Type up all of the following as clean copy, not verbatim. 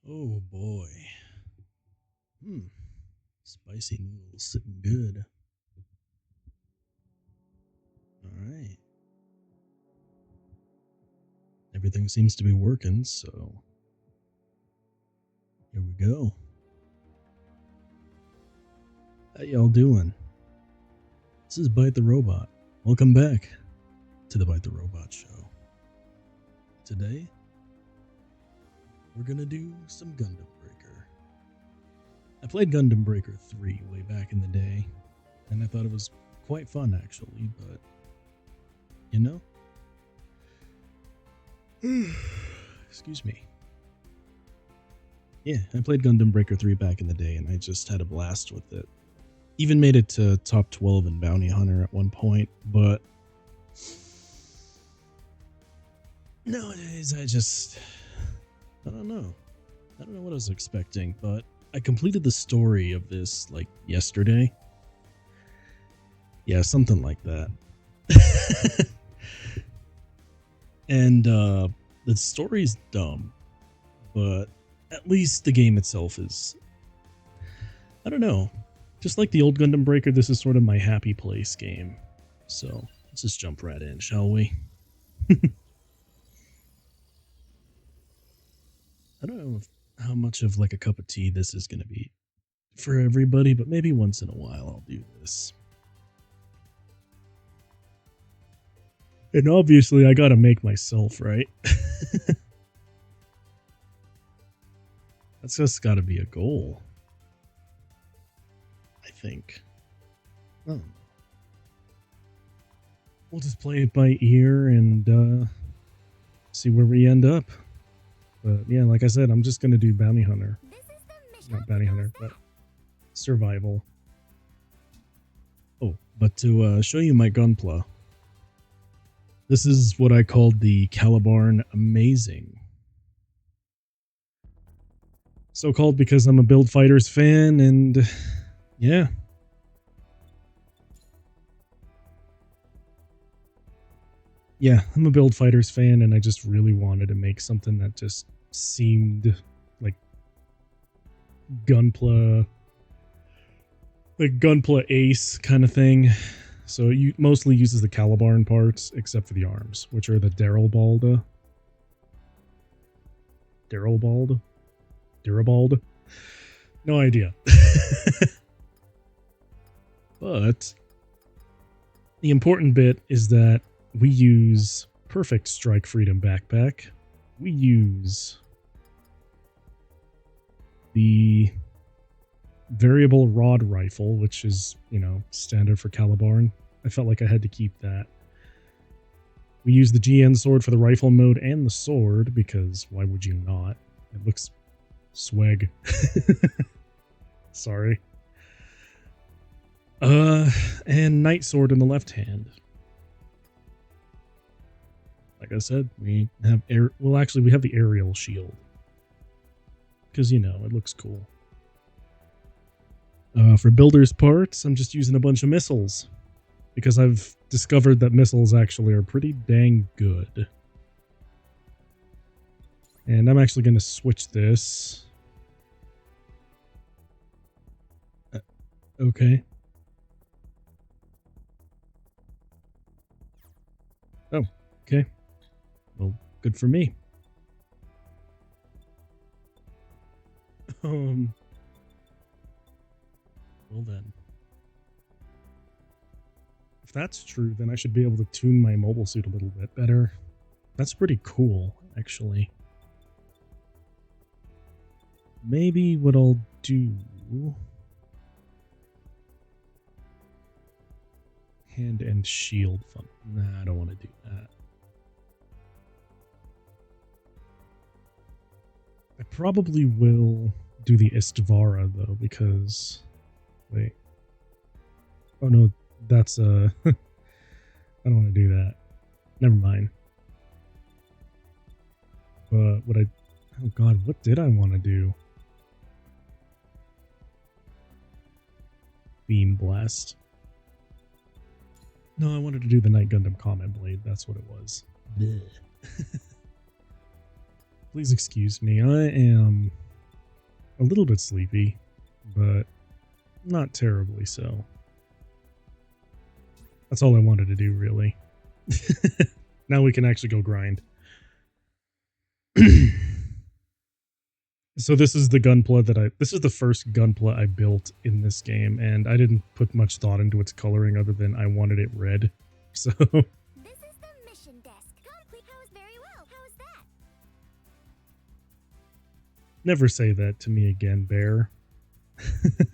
Oh boy. Hmm. Spicy noodles sitting good. All right. Everything seems to be working, so here we go. How y'all doing? This is Bite the Robot. Welcome back to the Bite the Robot show. Today, we're gonna do some Gundam Breaker. I played Gundam Breaker 3 way back in the day, and I thought it was quite fun actually, but you know? Excuse me. Yeah, I played Gundam Breaker 3 back in the day, and I just had a blast with it. Even made it to top 12 in Bounty Hunter at one point, but nowadays I don't know. I don't know what I was expecting, but I completed the story of this like yesterday. Yeah, something like that. And the story's dumb, but at least the game itself is, I don't know. Just like the old Gundam Breaker, this is sort of my happy place game. So let's just jump right in, shall we? I don't know how much of like a cup of tea this is going to be for everybody, but maybe once in a while I'll do this. And obviously I gotta make myself, right? That's just gotta be a goal. I think. Oh. We'll just play it by ear and see where we end up. But yeah, like I said, I'm just gonna do Bounty Hunter. Not Bounty Hunter, but Survival. Oh, but to show you my Gunpla, this is what I called the Calibarn Amazing. So called because I'm a Build Fighters fan, and yeah. Yeah, I'm a Build Fighters fan, and I just really wanted to make something that just seemed like Gunpla, like Gunpla Ace kind of thing. So it mostly uses the Calibarn parts, except for the arms, which are the Darrellbalda. Darrellbald? No idea. But the important bit is that we use Perfect Strike Freedom Backpack. We use the Variable Rod Rifle, which is, you know, standard for Calibarn. I felt like I had to keep that. We use the GN sword for the rifle mode and the sword, because why would you not? It looks swag. Sorry. And Night Sword in the left hand. Like I said, we have we have the aerial shield. Because, you know, it looks cool. For builder's parts, I'm just using a bunch of missiles. Because I've discovered that missiles actually are pretty dang good. And I'm actually going to switch this. Okay. Oh, okay. Well, good for me. Well then. If that's true, then I should be able to tune my mobile suit a little bit better. That's pretty cool, actually. Maybe what I'll do... Hand and shield fun. Nah, I don't want to do that. I probably will do the Istvara, though, because... Wait. Oh, no, that's, I don't want to do that. Never mind. But what oh god, what did I want to do? Beam Blast. No, I wanted to do the Night Gundam Comet Blade. That's what it was. Please excuse me. I am a little bit sleepy, but not terribly so. That's all I wanted to do, really. Now we can actually go grind. So this is the gunpla this is the first gunpla I built in this game, and I didn't put much thought into its coloring other than I wanted it red. So this is the mission desk. Complete. How is very well. How is that? Never say that to me again, Bear. Alright.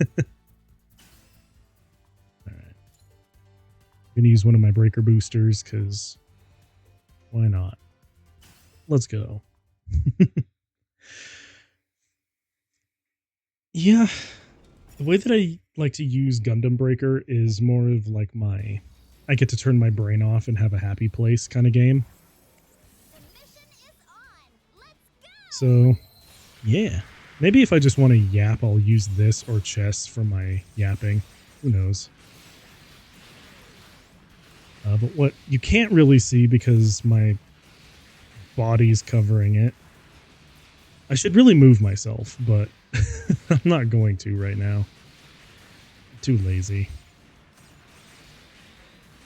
I'm gonna use one of my breaker boosters, because why not? Let's go. Yeah, the way that I like to use Gundam Breaker is more of like I get to turn my brain off and have a happy place kind of game. The mission is on. Let's So, go. yeah. Maybe if I just want to yap, I'll use this or chess for my yapping. Who knows? But what you can't really see because my body's covering it. I should really move myself, but I'm not going to right now. I'm too lazy.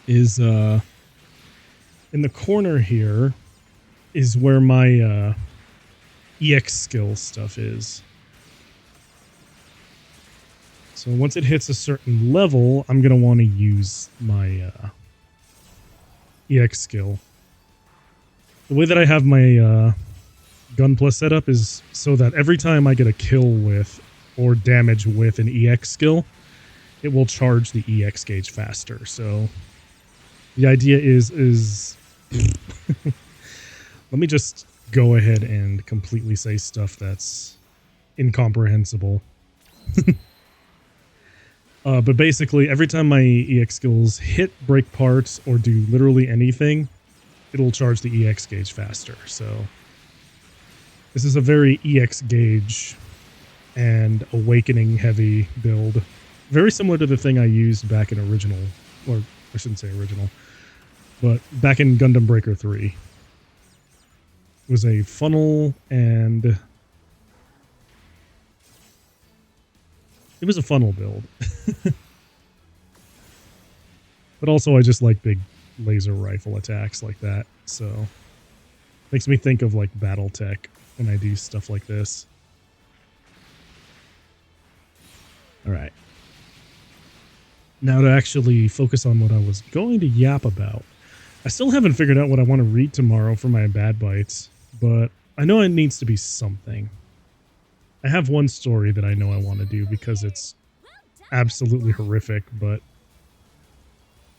Is in the corner here is where my EX skill stuff is. So once it hits a certain level, I'm going to want to use my EX skill. The way that I have my Gunpla setup is so that every time I get a kill with or damage with an EX skill, it will charge the EX gauge faster. So the idea is let me just go ahead and completely say stuff that's incomprehensible. But basically, every time my EX skills hit break parts or do literally anything, it'll charge the EX gauge faster. So this is a very EX gauge and awakening heavy build. Very similar to the thing I used back in original, or I shouldn't say original, but back in Gundam Breaker 3. It was a funnel and it was a funnel build. But also I just like big laser rifle attacks like that, so makes me think of like BattleTech when I do stuff like this. Alright. Now to actually focus on what I was going to yap about. I still haven't figured out what I want to read tomorrow for my bad bites, but I know it needs to be something. I have one story that I know I want to do because it's absolutely horrific, but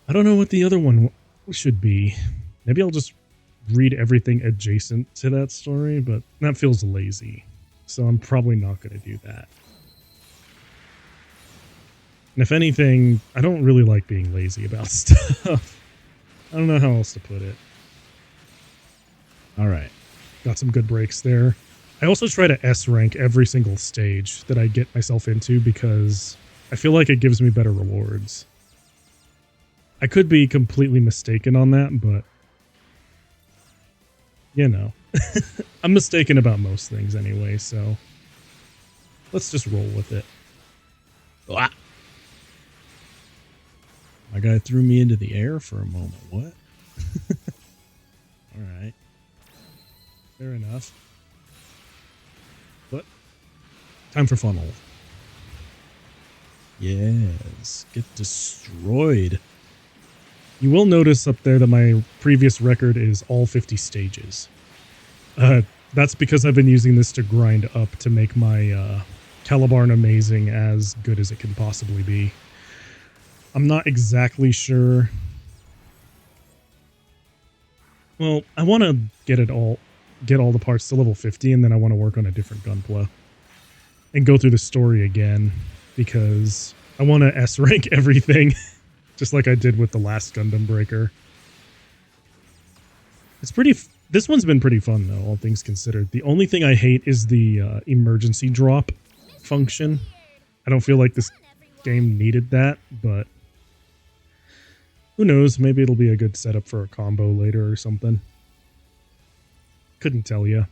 I don't know what the other one should be. Maybe I'll just read everything adjacent to that story, but that feels lazy. So I'm probably not going to do that. And if anything, I don't really like being lazy about stuff. I don't know how else to put it. Alright. Got some good breaks there. I also try to S rank every single stage that I get myself into because I feel like it gives me better rewards. I could be completely mistaken on that, but you know. I'm mistaken about most things anyway, so let's just roll with it. Ah. My guy threw me into the air for a moment. What? Alright. Fair enough. But time for funnel. Yes. Get destroyed. You will notice up there that my previous record is all 50 stages. That's because I've been using this to grind up to make my Calibarn Amazing as good as it can possibly be. I'm not exactly sure. Well, I want to get all the parts to level 50, and then I want to work on a different Gunpla and go through the story again because I want to S rank everything, just like I did with the last Gundam Breaker. It's pretty. This one's been pretty fun though, all things considered. The only thing I hate is the emergency drop function. I don't feel like this game needed that, but who knows? Maybe it'll be a good setup for a combo later or something. Couldn't tell you.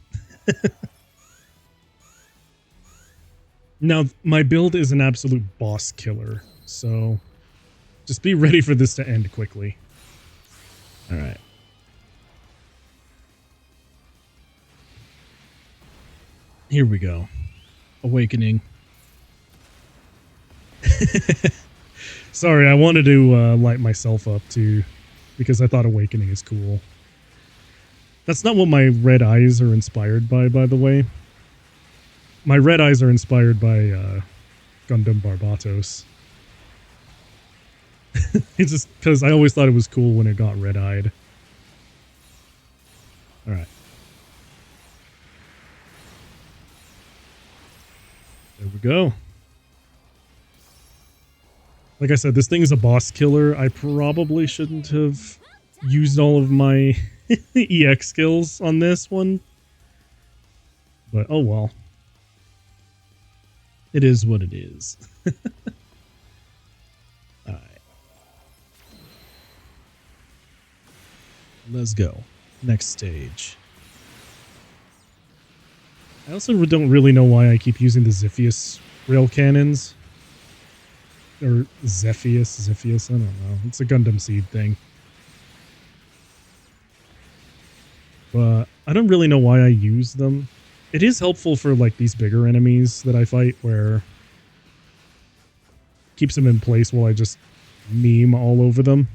Now, my build is an absolute boss killer, so just be ready for this to end quickly. All right. Here we go. Awakening. Sorry, I wanted to light myself up too, because I thought Awakening is cool. That's not what my red eyes are inspired by the way. My red eyes are inspired by Gundam Barbatos. It's just because I always thought it was cool when it got red-eyed. Alright. There we go. Like I said, this thing is a boss killer. I probably shouldn't have used all of my EX skills on this one. But oh well. It is what it is. Alright. Let's go. Next stage. I also don't really know why I keep using the Ziphius rail cannons. Or Zephius, I don't know. It's a Gundam Seed thing. But I don't really know why I use them. It is helpful for like these bigger enemies that I fight where it keeps them in place while I just meme all over them.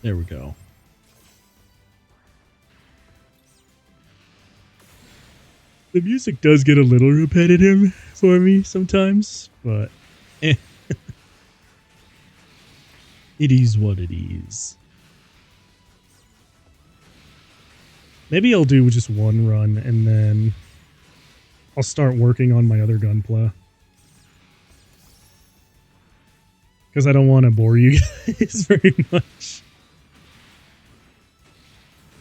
There we go. The music does get a little repetitive for me sometimes, but eh. It is what it is. Maybe I'll do just one run and then I'll start working on my other gunpla. Because I don't want to bore you guys very much.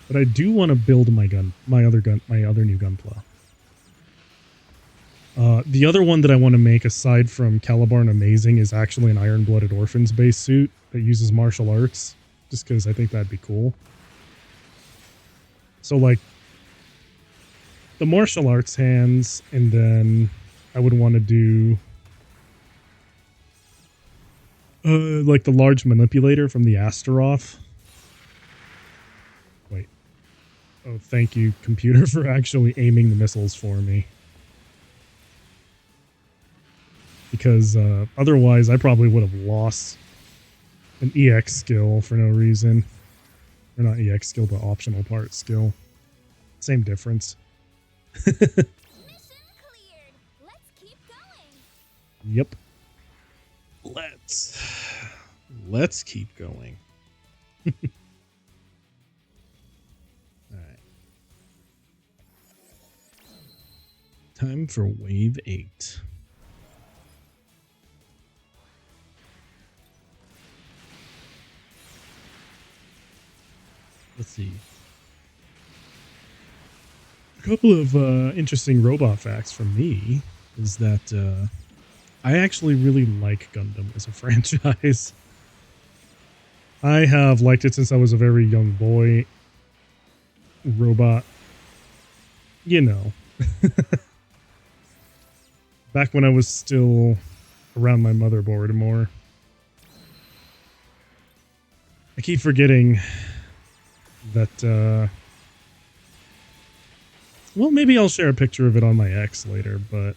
But I do want to build my other new gunpla. The other one that I want to make aside from Calibar and Amazing is actually an Iron-Blooded Orphans base suit that uses martial arts, just because I think that'd be cool. So like the martial arts hands, and then I would want to do like the large manipulator from the Astaroth. Wait. Oh, thank you, computer, for actually aiming the missiles for me. Because otherwise I probably would have lost an EX skill for no reason. Or not EX skill, but optional part skill. Same difference. Mission cleared. Let's keep going. Yep. Let's keep going. Alright. Time for wave 8. Let's see. A couple of interesting robot facts from me is that I actually really like Gundam as a franchise. I have liked it since I was a very young boy. Robot. You know. Back when I was still around my motherboard more. I keep forgetting that, well, maybe I'll share a picture of it on my X later, but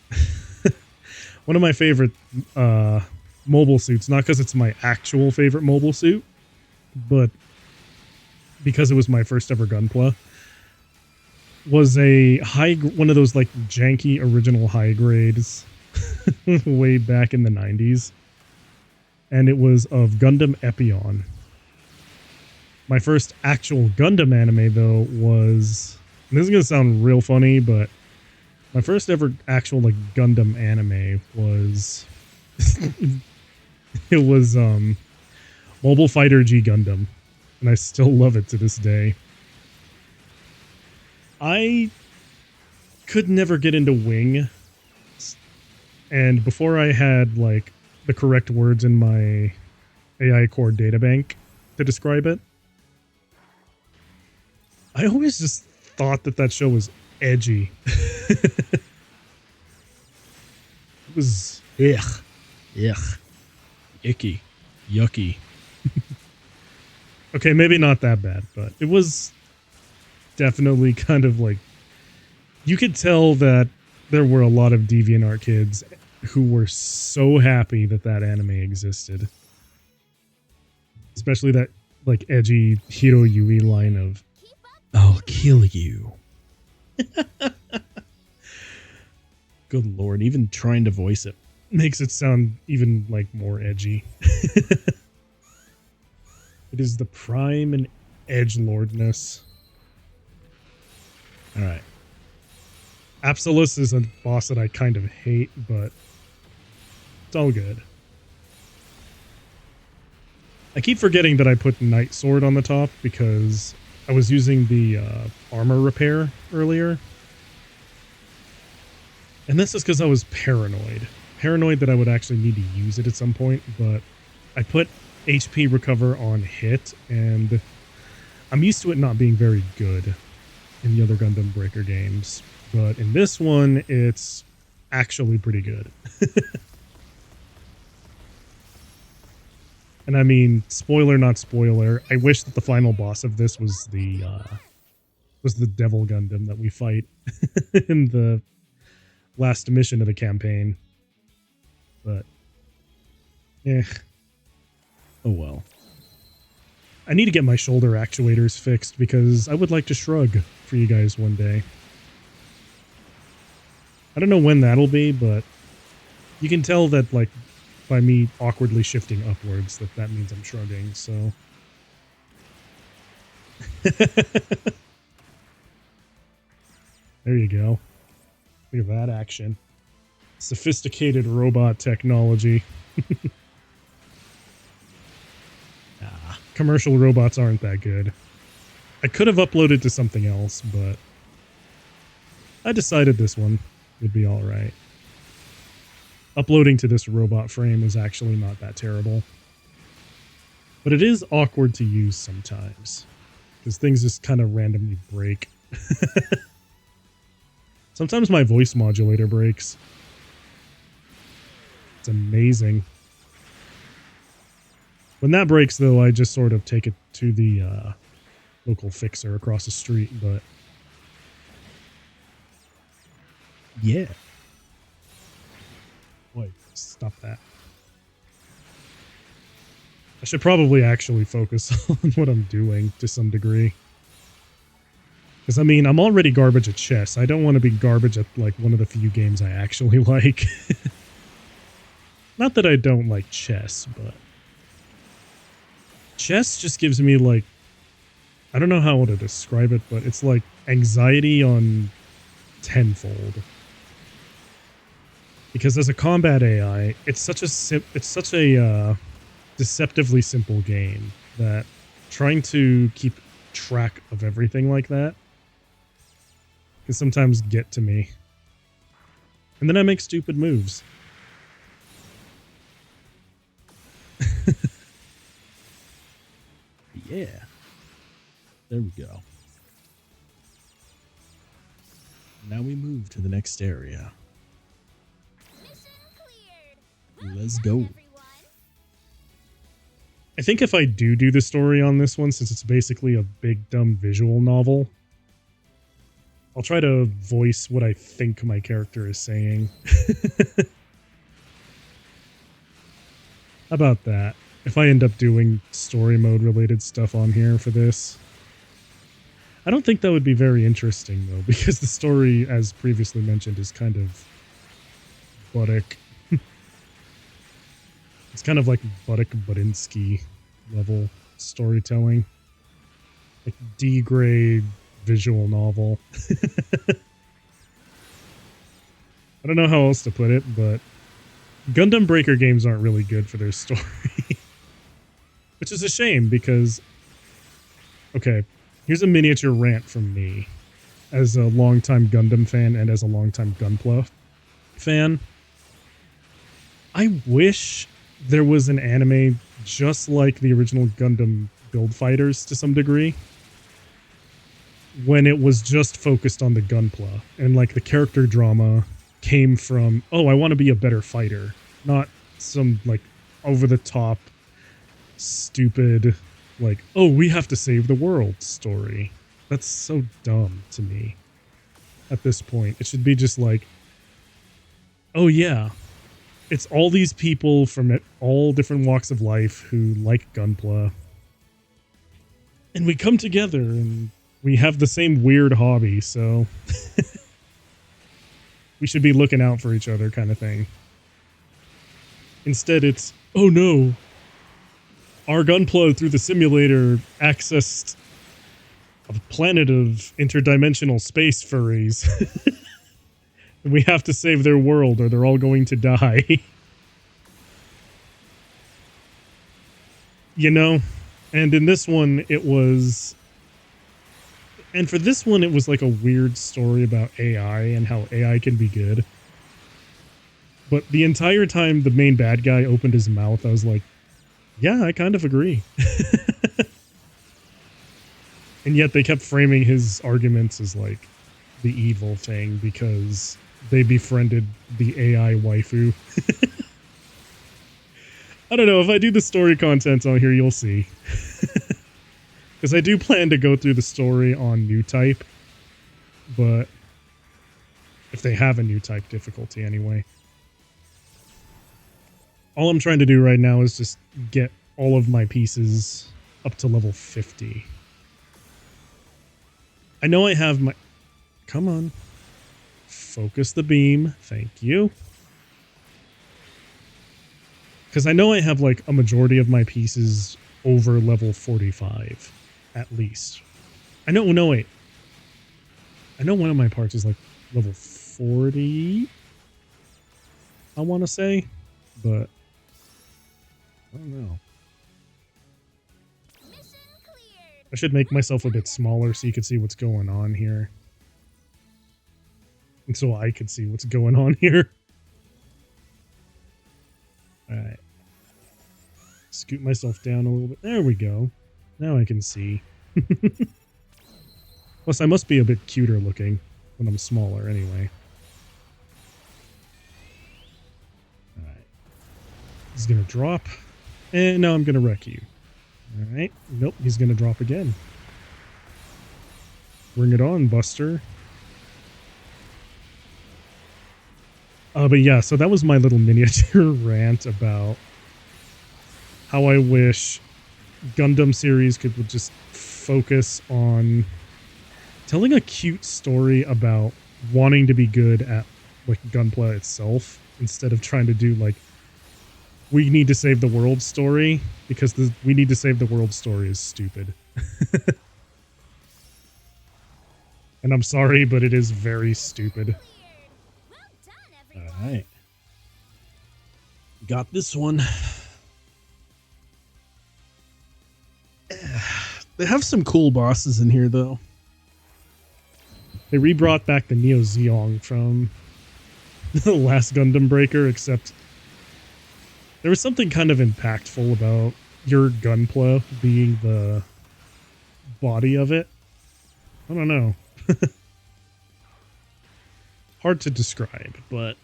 one of my favorite mobile suits, not because it's my actual favorite mobile suit, but because it was my first ever gunpla, was one of those like janky original high grades way back in the 90s. And it was of Gundam Epion. My first actual Gundam anime, though, was... And this is going to sound real funny, but my first ever actual like Gundam anime was... it was Mobile Fighter G Gundam. And I still love it to this day. I could never get into Wing. And before I had like the correct words in my AI core databank to describe it, I always just thought that show was edgy. It was icky, yucky. Okay, maybe not that bad, but it was definitely kind of like, you could tell that there were a lot of DeviantArt kids who were so happy that anime existed. Especially that like edgy Hiro Yui line of, "I'll kill you." Good lord, even trying to voice it makes it sound even like more edgy. It is the prime and edgelordness. Alright. Absolus is a boss that I kind of hate, but it's all good. I keep forgetting that I put Night Sword on the top because I was using the armor repair earlier. And this is because I was paranoid. Paranoid that I would actually need to use it at some point, but I put HP recover on hit, and I'm used to it not being very good in the other Gundam Breaker games. But in this one, it's actually pretty good. And I mean, spoiler, not spoiler, I wish that the final boss of this was the Devil Gundam that we fight in the last mission of the campaign. But, oh well. I need to get my shoulder actuators fixed because I would like to shrug for you guys one day. I don't know when that'll be, but you can tell that, like, by me awkwardly shifting upwards, that means I'm shrugging, so. There you go. Look at that action. Sophisticated robot technology. Commercial robots aren't that good. I could have uploaded to something else, but I decided this one would be alright. Uploading to this robot frame is actually not that terrible. But it is awkward to use sometimes, because things just kind of randomly break. Sometimes my voice modulator breaks. It's amazing. When that breaks, though, I just sort of take it to the local fixer across the street, but yeah. Wait, stop that. I should probably actually focus on what I'm doing to some degree. Because, I mean, I'm already garbage at chess. I don't want to be garbage at, like, one of the few games I actually like. Not that I don't like chess, but chess just gives me, like, I don't know how to describe it, but it's like anxiety on tenfold. Because as a combat AI, it's such a deceptively simple game that trying to keep track of everything like that can sometimes get to me. And then I make stupid moves. Yeah. There we go. Now we move to the next area. Let's go. I think if I do the story on this one, since it's basically a big dumb visual novel, I'll try to voice what I think my character is saying. How about that? If I end up doing story mode related stuff on here for this. I don't think that would be very interesting though, because the story, as previously mentioned, is kind of buttock. It's kind of like Buttock Budinsky level storytelling. Like D-grade visual novel. I don't know how else to put it, but Gundam Breaker games aren't really good for their story. Which is a shame because, okay, here's a miniature rant from me as a longtime Gundam fan and as a longtime Gunpla fan. I wish there was an anime just like the original Gundam Build Fighters to some degree. when it was just focused on the gunpla and like the character drama came from, oh, I want to be a better fighter, not some like over the top stupid like, oh, we have to save the world story. That's so dumb to me. At this point, it should be just like, oh yeah, it's all these people from all different walks of life who like gunpla, and we come together and we have the same weird hobby, so we should be looking out for each other kind of thing. Instead, it's, oh no, our gunpla through the simulator accessed a planet of interdimensional space furries. We have to save their world or they're all going to die. You know? And in this one, it was... And for this one, it was like a weird story about AI and how AI can be good. But the entire time the main bad guy opened his mouth, I was like, yeah, I kind of agree. And yet they kept framing his arguments as like the evil thing because they befriended the AI waifu. I don't know, if I do the story content on here, you'll see. Because I do plan to go through the story on new type, but if they have a new type difficulty anyway. All I'm trying to do right now is just get all of my pieces up to level 50. I know I have my... Come on. Focus the beam. Thank you. Because I know I have like a majority of my pieces over level 45. At least. I know, no wait. I know one of my parts is like level 40. I want to say. But I don't know. I should make myself a bit smaller so you can see what's going on here. And so I could see what's going on here. Alright. Scoot myself down a little bit. There we go. Now I can see. Plus, I must be a bit cuter looking when I'm smaller anyway. Alright. He's gonna drop. And now I'm gonna wreck you. Alright. Nope, he's gonna drop again. Bring it on, Buster. But yeah, so that was my little miniature rant about how I wish Gundam series could just focus on telling a cute story about wanting to be good at like gunpla itself instead of trying to do like we need to save the world story, because the we need to save the world story is stupid. And I'm sorry, but it is very stupid. Alright. Got this one. They have some cool bosses in here, though. They re-brought back the Neo Zeong from the last Gundam Breaker, except there was something kind of impactful about your gunpla being the body of it. I don't know. Hard to describe, but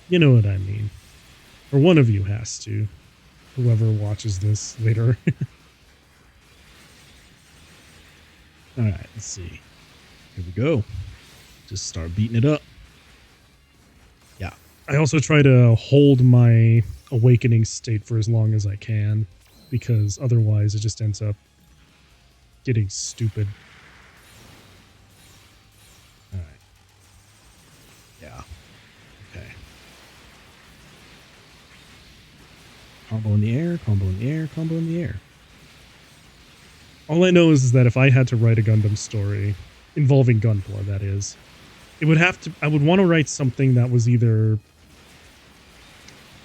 you know what I mean. Or one of you has to. Whoever watches this later. Alright, let's see. Here we go. Just start beating it up. Yeah. I also try to hold my awakening state for as long as I can, because otherwise it just ends up getting stupid. Alright. Yeah. Okay. Combo in the air, combo in the air, combo in the air. All I know is that if I had to write a Gundam story, involving gunpla, that is, it would have to, I would want to write something that was either,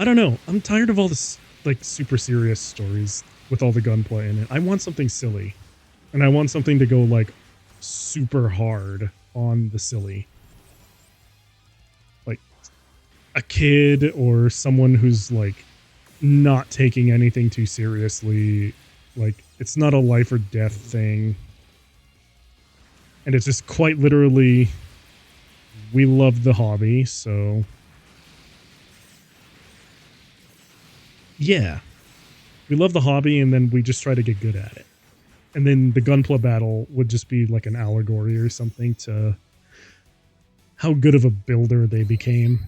I don't know, I'm tired of all this, like, super serious stories with all the gunpla in it. I want something silly. And I want something to go, like, super hard on the silly. Like, a kid or someone who's, like, not taking anything too seriously. Like, it's not a life or death thing. And it's just quite literally, we love the hobby, so yeah, we love the hobby, and then we just try to get good at it. And then the Gunpla battle would just be like an allegory or something to how good of a builder they became.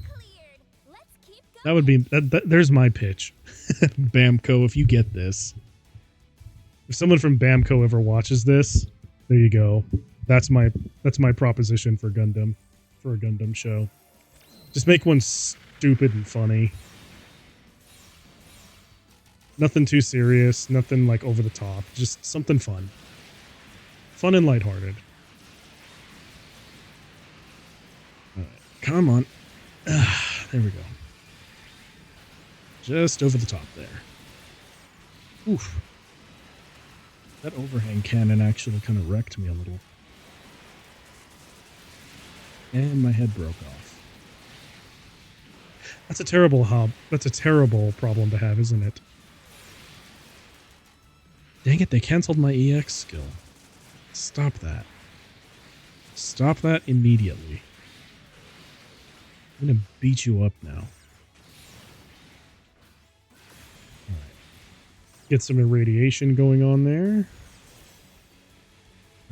That would be there's my pitch. Bamco, if you get this, if someone from Bamco ever watches this, there you go. That's my proposition for Gundam, for a Gundam show. Just make one stupid and funny. Nothing too serious, nothing like over the top, just something fun. Fun and lighthearted. Alright, come on. There we go. Just over the top there. Oof. That overhang cannon actually kind of wrecked me a little. And my head broke off. That's a terrible problem to have, isn't it? Dang it, they canceled my EX skill. Stop that. Stop that immediately. I'm gonna beat you up now. Alright. Get some irradiation going on there.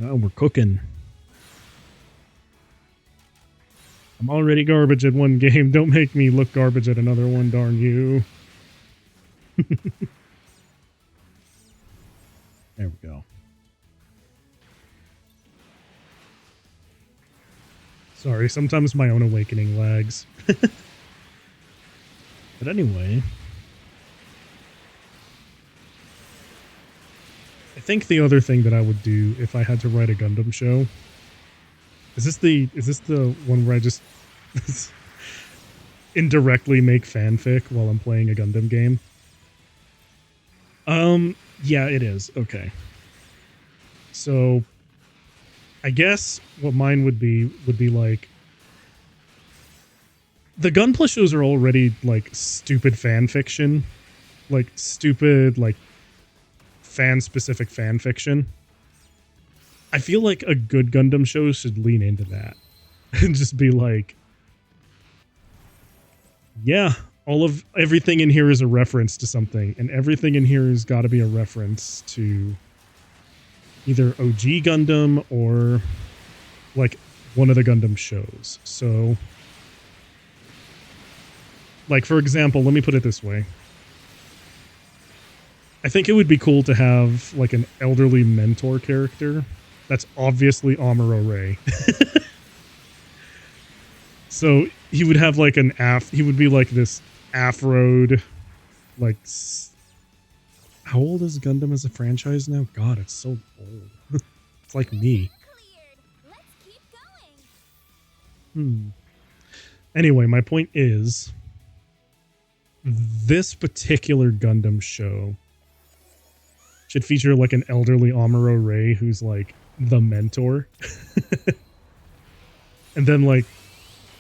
Oh, we're cooking. I'm already garbage at one game. Don't make me look garbage at another one, darn you. There we go. Sorry, sometimes my own awakening lags. But anyway, I think the other thing that I would do if I had to write a Gundam show is this the one where I just indirectly make fanfic while I'm playing a Gundam game? Yeah, it is. Okay. So I guess what mine would be like, the Gunpla shows are already like stupid fan fiction, like stupid like fan specific fan fiction. I feel like a good Gundam show should lean into that and just be like, yeah, everything in here is a reference to something, and everything in here has got to be a reference to either OG Gundam or like one of the Gundam shows. So, like, for example, let me put it this way. I think it would be cool to have like an elderly mentor character that's obviously Amuro Ray. So he would have like he would be like this afroed, like, how old is Gundam as a franchise now? God, it's so old. It's like me. Anyway, my point is, this particular Gundam show should feature like an elderly Amuro Ray who's like the mentor. And then like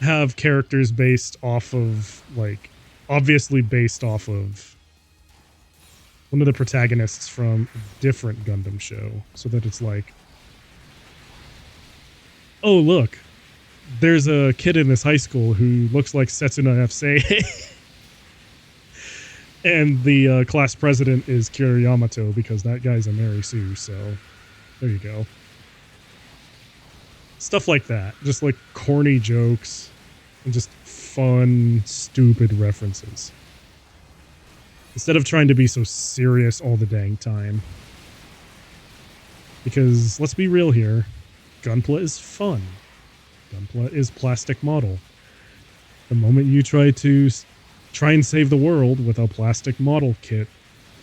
have characters based off of, like, obviously based off of one of the protagonists from a different Gundam show, so that it's like, oh look, there's a kid in this high school who looks like Setsuna F. And the class president is Kira Yamato, because that guy's a Mary Sue, so there you go. Stuff like that. Just like corny jokes and just fun, stupid references. Instead of trying to be so serious all the dang time. Because, let's be real here, Gunpla is fun. Gunpla is plastic model. The moment you try and save the world with a plastic model kit,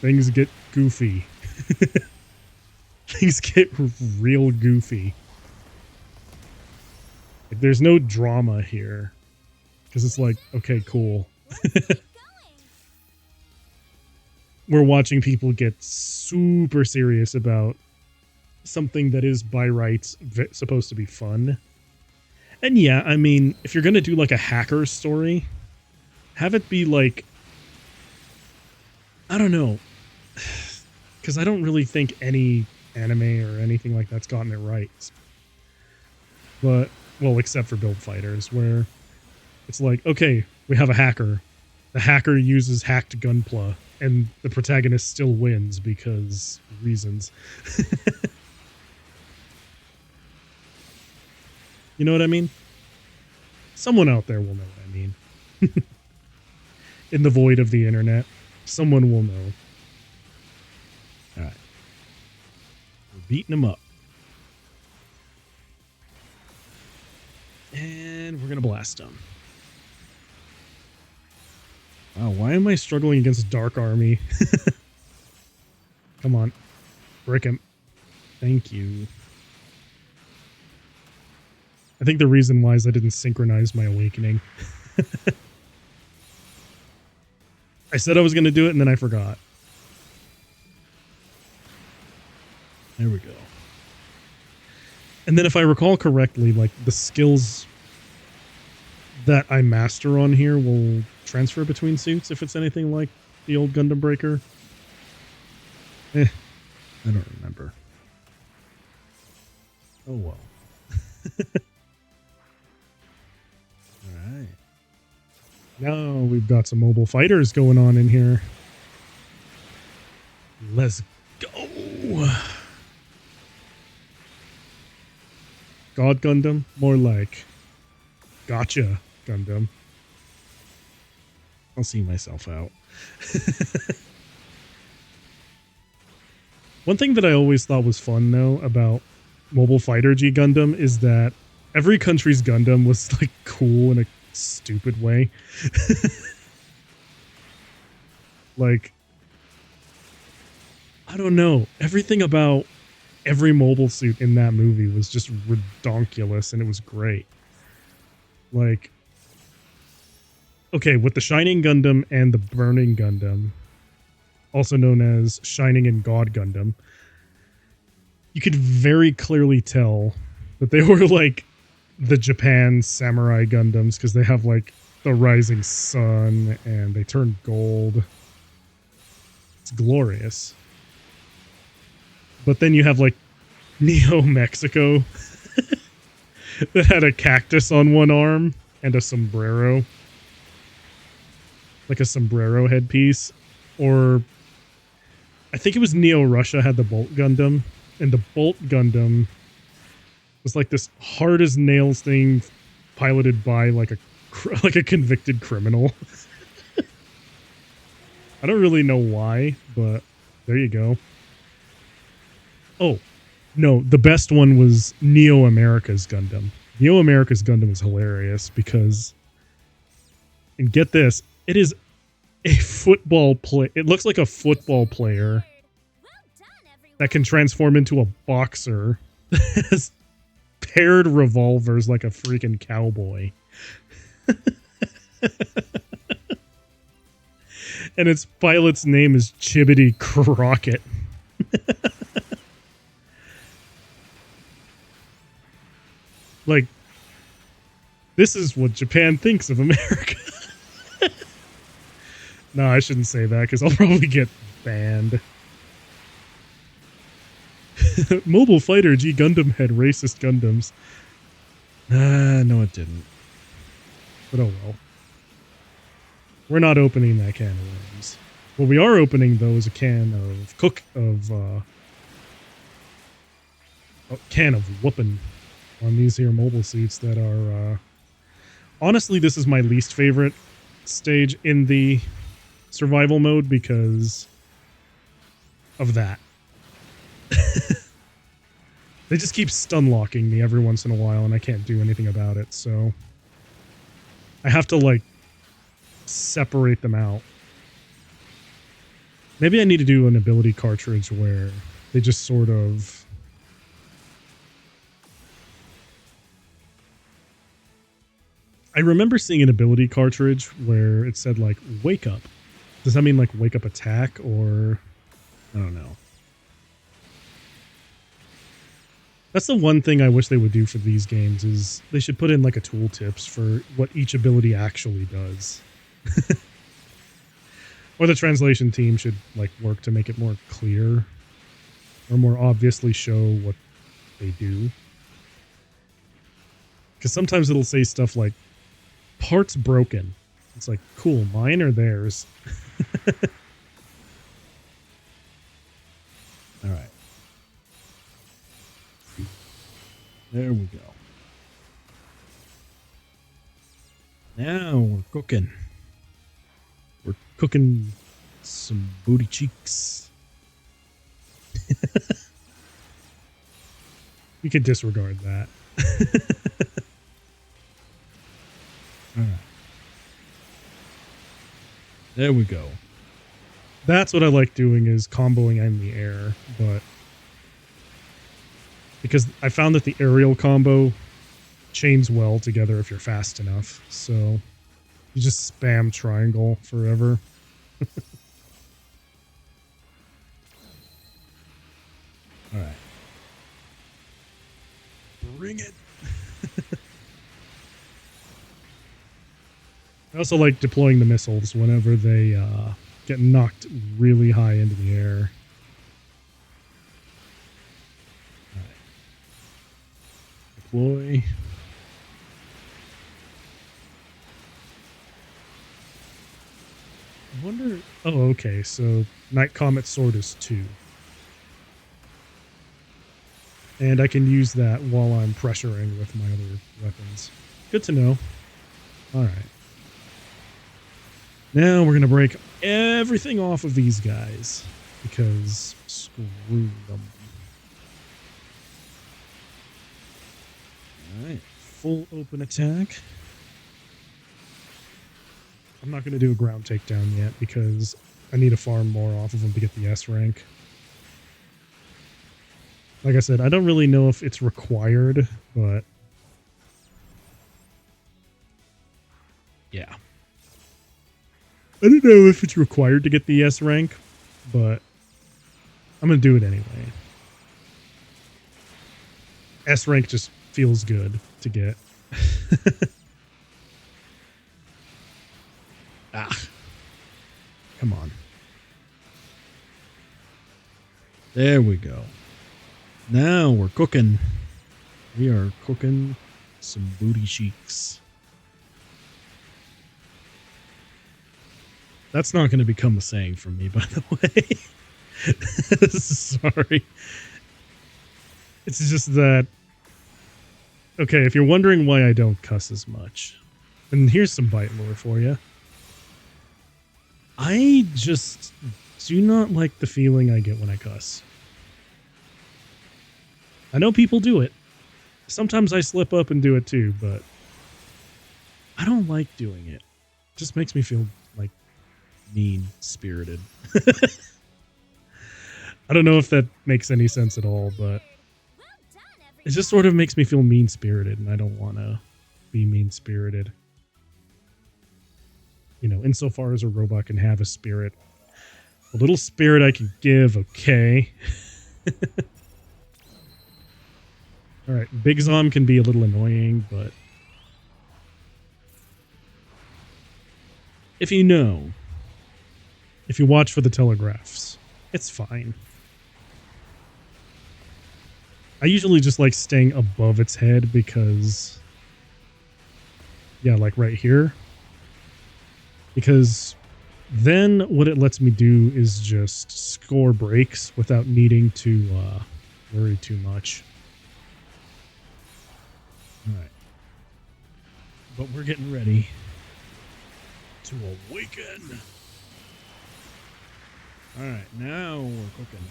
things get goofy. Things get real goofy. Like, there's no drama here. Because it's like, okay, cool. We're watching people get super serious about something that is by rights supposed to be fun. And yeah, I mean, if you're going to do like a hacker story, have it be like, I don't know, because I don't really think any anime or anything like that's gotten it right. But, well, except for build fighters, where it's like, okay, we have a hacker. The hacker uses hacked gunpla, and the protagonist still wins because reasons. You know what I mean? Someone out there will know what I mean. In the void of the internet, someone will know. All right. We're beating him up. And we're going to blast him. Wow, why am I struggling against Dark Army? Come on. Brick him. Thank you. I think the reason why is I didn't synchronize my awakening. I said I was going to do it, and then I forgot. There we go. And then if I recall correctly, like, the skills that I master on here will transfer between suits if it's anything like the old Gundam Breaker. I don't remember. Oh well. Alright. Now we've got some mobile fighters going on in here. Let's go! God Gundam? More like Gotcha Gundam. I'll see myself out. One thing that I always thought was fun, though, about Mobile Fighter G Gundam is that every country's Gundam was, like, cool in a stupid way. Like, I don't know. Everything about every mobile suit in that movie was just redonkulous, and it was great. Like, okay, with the Shining Gundam and the Burning Gundam, also known as Shining and God Gundam, you could very clearly tell that they were like the Japan Samurai Gundams because they have like the rising sun and they turn gold. It's glorious. But then you have like Neo Mexico that had a cactus on one arm and a sombrero. Like a sombrero headpiece. Or I think it was Neo Russia had the Bolt Gundam. And the Bolt Gundam was like this hard as nails thing piloted by like a convicted criminal. I don't really know why, but there you go. Oh, no, the best one was Neo America's Gundam. Neo America's Gundam is hilarious because, and get this, it is a football play. It looks like a football player that can transform into a boxer that has paired revolvers like a freaking cowboy. And its pilot's name is Chibbity Crockett. Like, this is what Japan thinks of America. No, I shouldn't say that because I'll probably get banned. Mobile Fighter G Gundam had racist Gundams. No, it didn't. But oh well. We're not opening that can of worms. What we are opening, though, is a can of a can of whooping on these here mobile suits that are honestly, this is my least favorite stage in the survival mode because of that. They just keep stun locking me every once in a while and I can't do anything about it, so I have to like separate them out. Maybe I need to do an ability cartridge where they just sort of I remember seeing an ability cartridge where it said like wake up. Does that mean like wake up attack or I don't know. That's the one thing I wish they would do for these games is they should put in like a tooltips for what each ability actually does. Or the translation team should like work to make it more clear or more obviously show what they do. Because sometimes it'll say stuff like, parts broken. It's like, cool, mine or theirs? All right. There we go. Now we're cooking. We're cooking some booty cheeks. You can disregard that. All right. There we go. That's what I like doing, is comboing in the air, but because I found that the aerial combo chains well together if you're fast enough, so you just spam triangle forever. All right. Bring it. I also like deploying the missiles whenever they get knocked really high into the air. All right. Deploy. I wonder... Oh, okay, so Night Comet Sword is 2. And I can use that while I'm pressuring with my other weapons. Good to know. Alright. Now we're going to break everything off of these guys, because screw them. Alright, full open attack. I'm not going to do a ground takedown yet, because I need to farm more off of them to get the S rank. Like I said, I don't really know if it's required, but yeah. I don't know if it's required to get the S rank, but I'm going to do it anyway. S rank just feels good to get. Ah. Come on. There we go. Now we're cooking. We are cooking some booty cheeks. That's not going to become a saying for me, by the way. Sorry. It's just that... Okay, if you're wondering why I don't cuss as much, and here's some bite lore for you. I just do not like the feeling I get when I cuss. I know people do it. Sometimes I slip up and do it too, but I don't like doing it. It just makes me feel like mean-spirited. I don't know if that makes any sense at all, but it just sort of makes me feel mean-spirited, and I don't want to be mean-spirited. You know, insofar as a robot can have a spirit. A little spirit I can give, okay? Alright, Big Zom can be a little annoying, but if you know, if you watch for the telegraphs, it's fine. I usually just like staying above its head because, yeah, like right here. Because then what it lets me do is just score breaks without needing to worry too much. Alright. But we're getting ready to awaken. Alright, now we're cooking.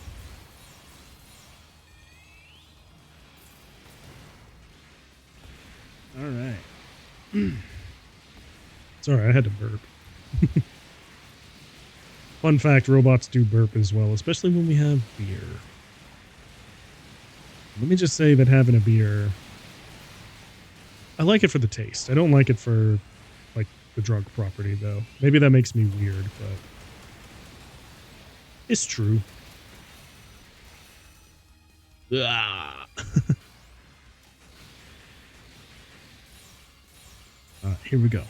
Alright. Sorry, I had to burp. Fun fact, robots do burp as well, especially when we have beer. Let me just say that having a beer, I like it for the taste. I don't like it for, like, the drug property, though. Maybe that makes me weird, but it's true. Ah. Alright, here we go.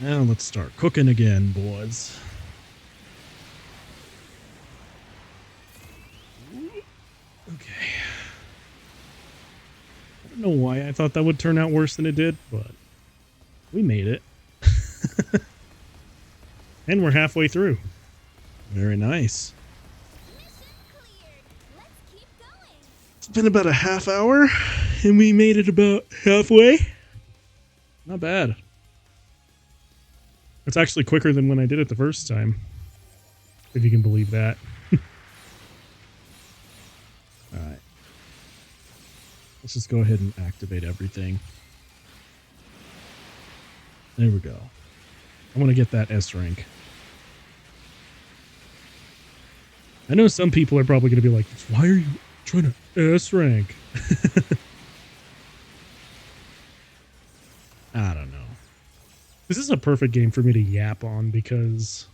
Now let's start cooking again, boys. Okay. I don't know why I thought that would turn out worse than it did, but we made it. And we're halfway through. Very nice. Mission cleared. Let's keep going. It's been about a half hour, and we made it about halfway. Not bad. It's actually quicker than when I did it the first time. If you can believe that. Alright. Let's just go ahead and activate everything. There we go. I want to get that S rank. I know some people are probably going to be like, why are you trying to S rank? I don't know. This is a perfect game for me to yap on because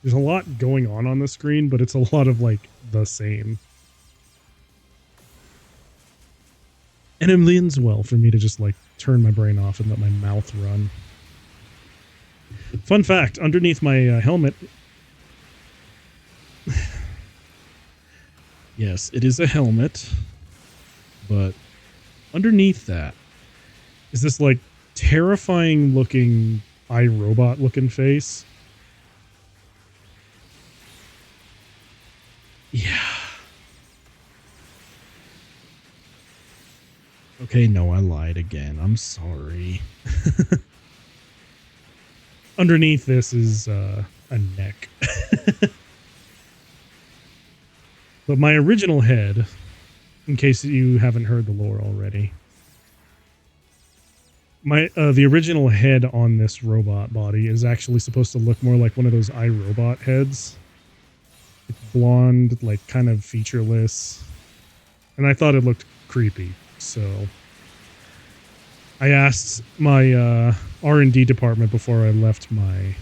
there's a lot going on the screen, but it's a lot of like the same. And it leans well for me to just like turn my brain off and let my mouth run. Fun fact, underneath my helmet... Yes, it is a helmet, but underneath that is this like terrifying looking iRobot looking face. Yeah. Okay, no, I lied again. I'm sorry. Underneath this is a neck. But my original head, in case you haven't heard the lore already, the original head on this robot body is actually supposed to look more like one of those iRobot heads. It's blonde, like kind of featureless. And I thought it looked creepy, so I asked my R&D department before I left my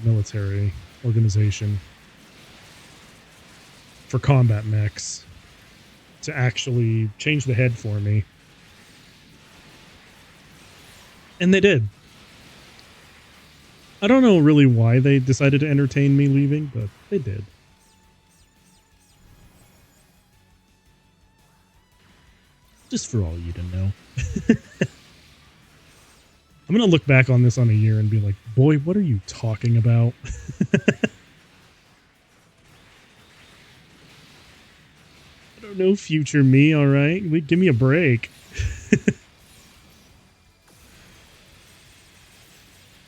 military organization for combat mechs to actually change the head for me. And they did. I don't know really why they decided to entertain me leaving, but they did. Just for all you to know. I'm going to look back on this on a year and be like, boy, what are you talking about? I don't know, future me, all right? Give me a break.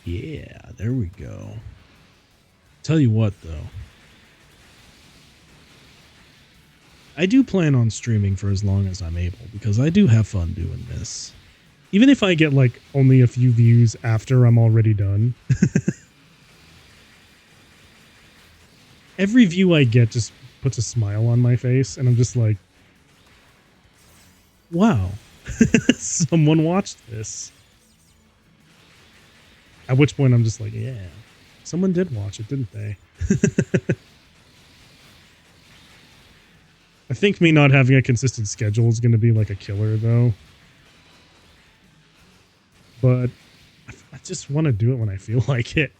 Yeah, there we go. Tell you what, though. I do plan on streaming for as long as I'm able, because I do have fun doing this. Even if I get, like, only a few views after I'm already done. Every view I get just puts a smile on my face, and I'm just like, wow, someone watched this. At which point I'm just like, yeah, someone did watch it, didn't they? I think me not having a consistent schedule is going to be like a killer, though. But I just want to do it when I feel like it.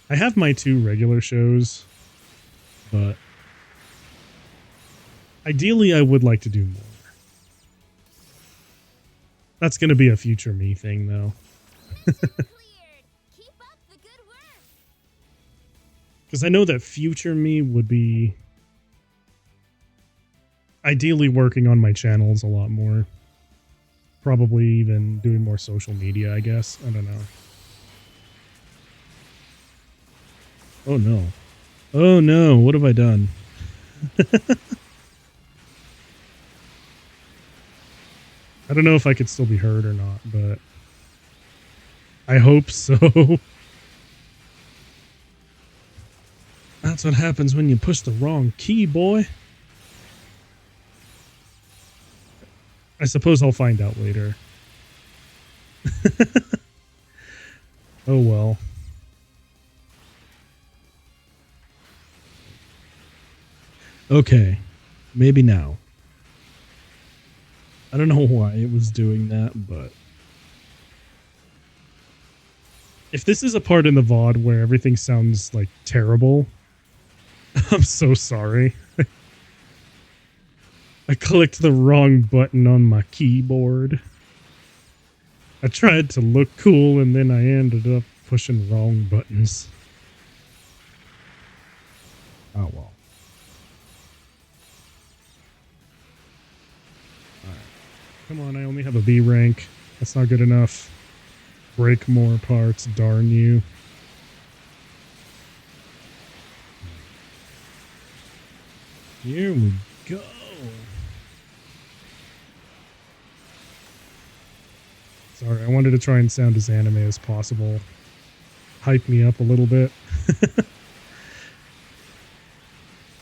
I have my 2 regular shows, but ideally I would like to do more. That's going to be a future me thing, though. Because I know that future me would be ideally working on my channels a lot more. Probably even doing more social media, I guess. I don't know. Oh no. Oh no, what have I done? I don't know if I could still be heard or not, but I hope so. That's what happens when you push the wrong key, boy. I suppose I'll find out later. Oh well. Okay, maybe now. I don't know why it was doing that, but if this is a part in the VOD where everything sounds like terrible, I'm so sorry. I clicked the wrong button on my keyboard. I tried to look cool and then I ended up pushing wrong buttons. Oh well. Alright. Come on, I only have a B rank. That's not good enough. Break more parts, darn you. Here we go. Sorry, I wanted to try and sound as anime as possible. Hype me up a little bit.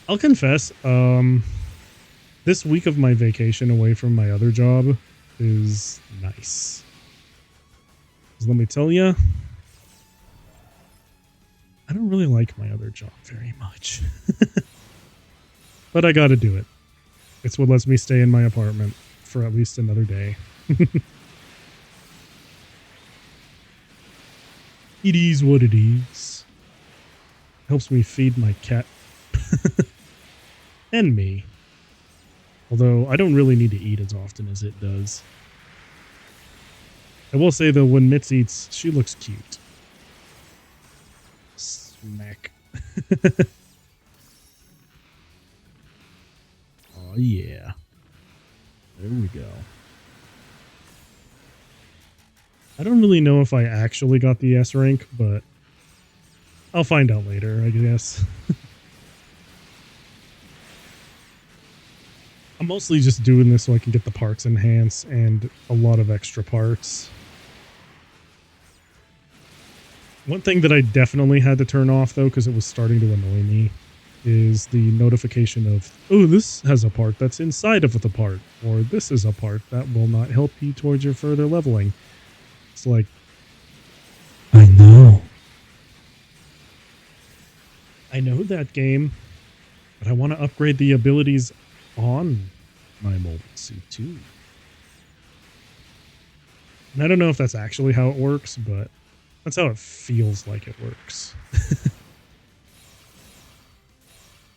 I'll confess, this week of my vacation away from my other job is nice. 'Cause let me tell you, I don't really like my other job very much. But I gotta do it. It's what lets me stay in my apartment for at least another day. It is what it is. Helps me feed my cat. And me. Although, I don't really need to eat as often as it does. I will say though, when Mitz eats, she looks cute. Smack. Oh yeah. There we go. I don't really know if I actually got the S rank, but I'll find out later, I guess. I'm mostly just doing this so I can get the parts enhanced and a lot of extra parts. One thing that I definitely had to turn off, though, because it was starting to annoy me, is the notification of, oh, this has a part that's inside of the part, or this is a part that will not help you towards your further leveling. It's like, I know that game, but I want to upgrade the abilities on my mobile suit too. And I don't know if that's actually how it works, but that's how it feels like it works.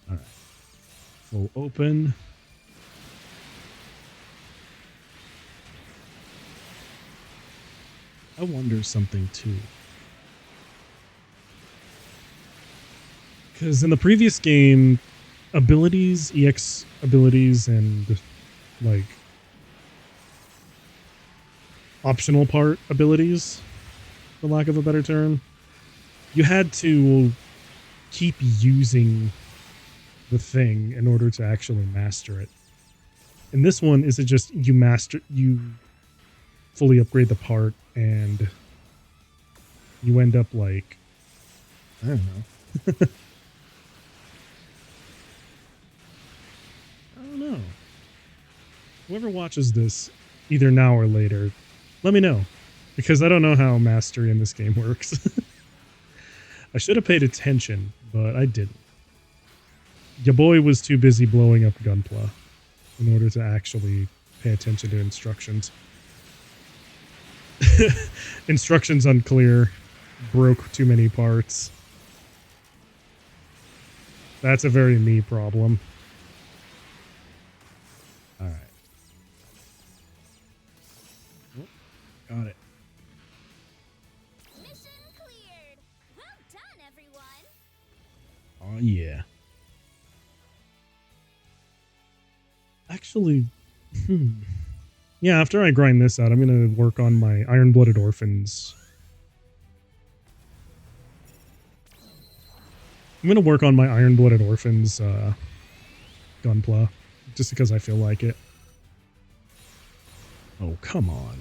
Alright. Full open. I wonder something too. Because in the previous game, abilities, EX abilities, and like optional part abilities, for lack of a better term, you had to keep using the thing in order to actually master it. In this one, is it just you fully upgrade the part and you end up like, I don't know. I don't know. Whoever watches this, either now or later, let me know. Because I don't know how mastery in this game works. I should have paid attention, but I didn't. Your boy was too busy blowing up Gunpla in order to actually pay attention to instructions. Instructions unclear. Broke too many parts. That's a very me problem. Alright. Oh, got it. Mission cleared. Well done, everyone. Oh, yeah. Actually, yeah, after I grind this out, I'm going to work on my Iron-Blooded Orphans. I'm going to work on my Iron-Blooded Orphans Gunpla, just because I feel like it. Oh, come on.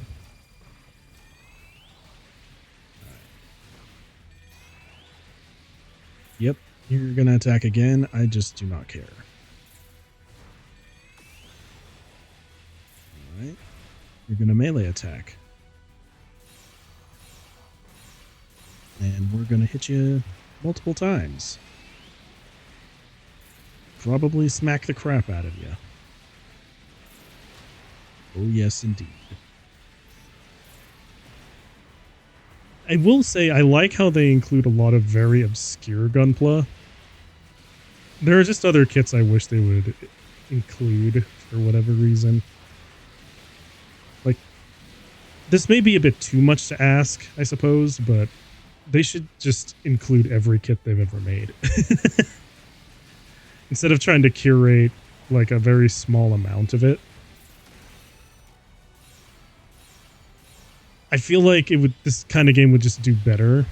Yep, you're going to attack again. I just do not care. Alright. You're going to melee attack. And we're going to hit you multiple times. Probably smack the crap out of you. Oh, yes, indeed. I will say I like how they include a lot of very obscure Gunpla. There are just other kits I wish they would include for whatever reason. Like, this may be a bit too much to ask, I suppose, but they should just include every kit they've ever made. Instead of trying to curate like a very small amount of it. I feel like this kind of game would just do better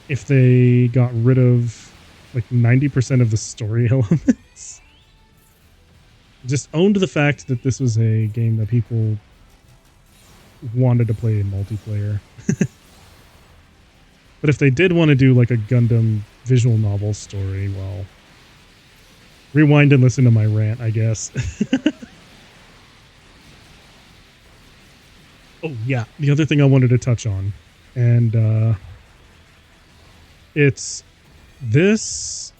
if they got rid of like 90% of the story elements. Just owned the fact that this was a game that people wanted to play in multiplayer. But if they did want to do like a Gundam visual novel story, well, rewind and listen to my rant, I guess. Oh, yeah. The other thing I wanted to touch on, and it's this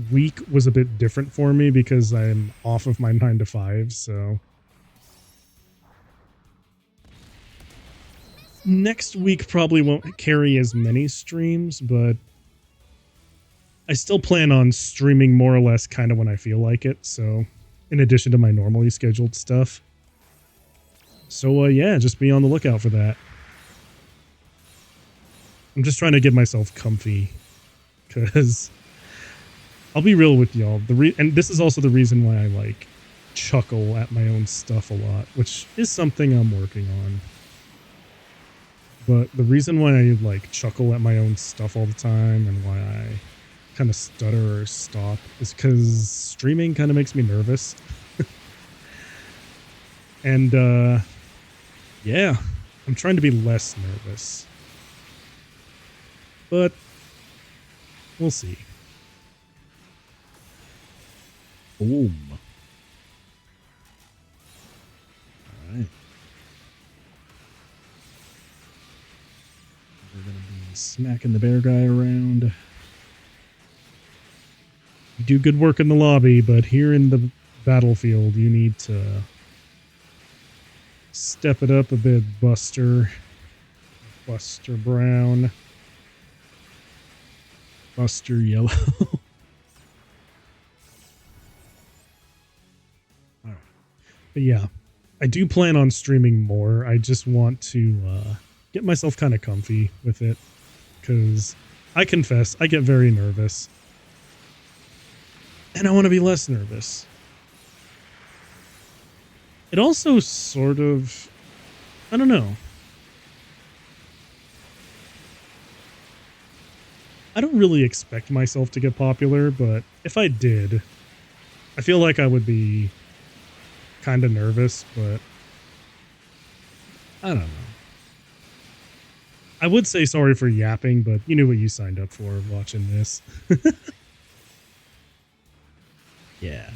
week was a bit different for me because I'm off of my 9 to 5, so next week probably won't carry as many streams, but I still plan on streaming more or less kind of when I feel like it, so in addition to my normally scheduled stuff. So yeah, just be on the lookout for that. I'm just trying to get myself comfy, because I'll be real with y'all. And this is also the reason why I like chuckle at my own stuff a lot, which is something I'm working on. But the reason why I like chuckle at my own stuff all the time and why I kind of stutter or stop is because streaming kind of makes me nervous. And yeah, I'm trying to be less nervous. But we'll see. Boom. All right. We're going to be smacking the bear guy around. You do good work in the lobby, but here in the battlefield, you need to step it up a bit, Buster. Buster Brown. Buster Yellow. Alright. But yeah, I do plan on streaming more. I just want to get myself kind of comfy with it, because I confess, I get very nervous. And I want to be less nervous. It also sort of, I don't know. I don't really expect myself to get popular, but if I did, I feel like I would be kind of nervous, but I don't know. I would say sorry for yapping, but you knew what you signed up for watching this. Yeah.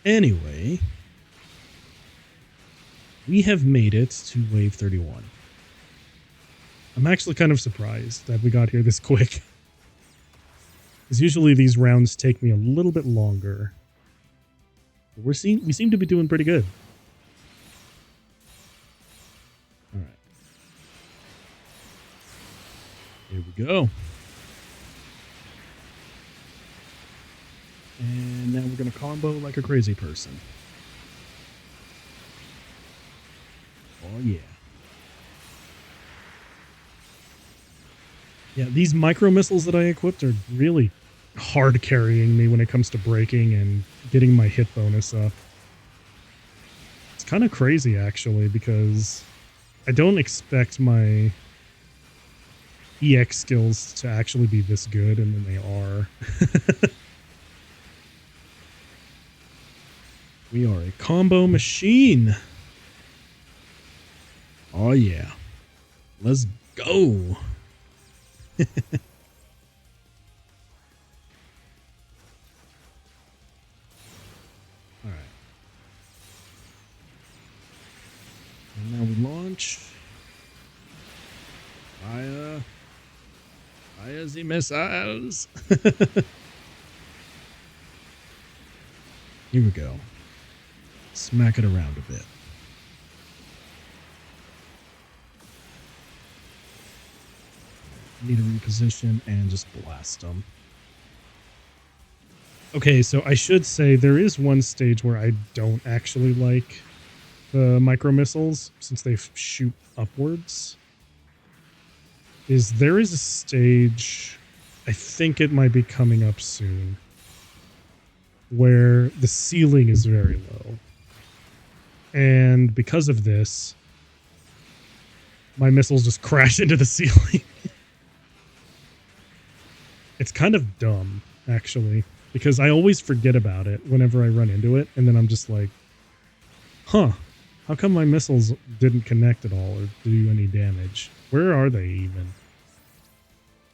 Anyway, we have made it to wave 31. I'm actually kind of surprised that we got here this quick, because usually these rounds take me a little bit longer. But we seem to be doing pretty good. All right. Here we go. And now we're going to combo like a crazy person. Oh, yeah. Yeah, these micro missiles that I equipped are really hard carrying me when it comes to braking and getting my hit bonus up. It's kind of crazy, actually, because I don't expect my EX skills to actually be this good, and then they are. We are a combo machine. Oh, yeah. Let's go. All right. And now we launch. Fire the missiles. Here we go. Smack it around a bit. Need to reposition and just blast them. Okay, so I should say there is one stage where I don't actually like the micro missiles since they shoot upwards. There is a stage, I think it might be coming up soon, where the ceiling is very low. And because of this, my missiles just crash into the ceiling. It's kind of dumb, actually, because I always forget about it whenever I run into it, and then I'm just like, huh, how come my missiles didn't connect at all or do any damage? Where are they even?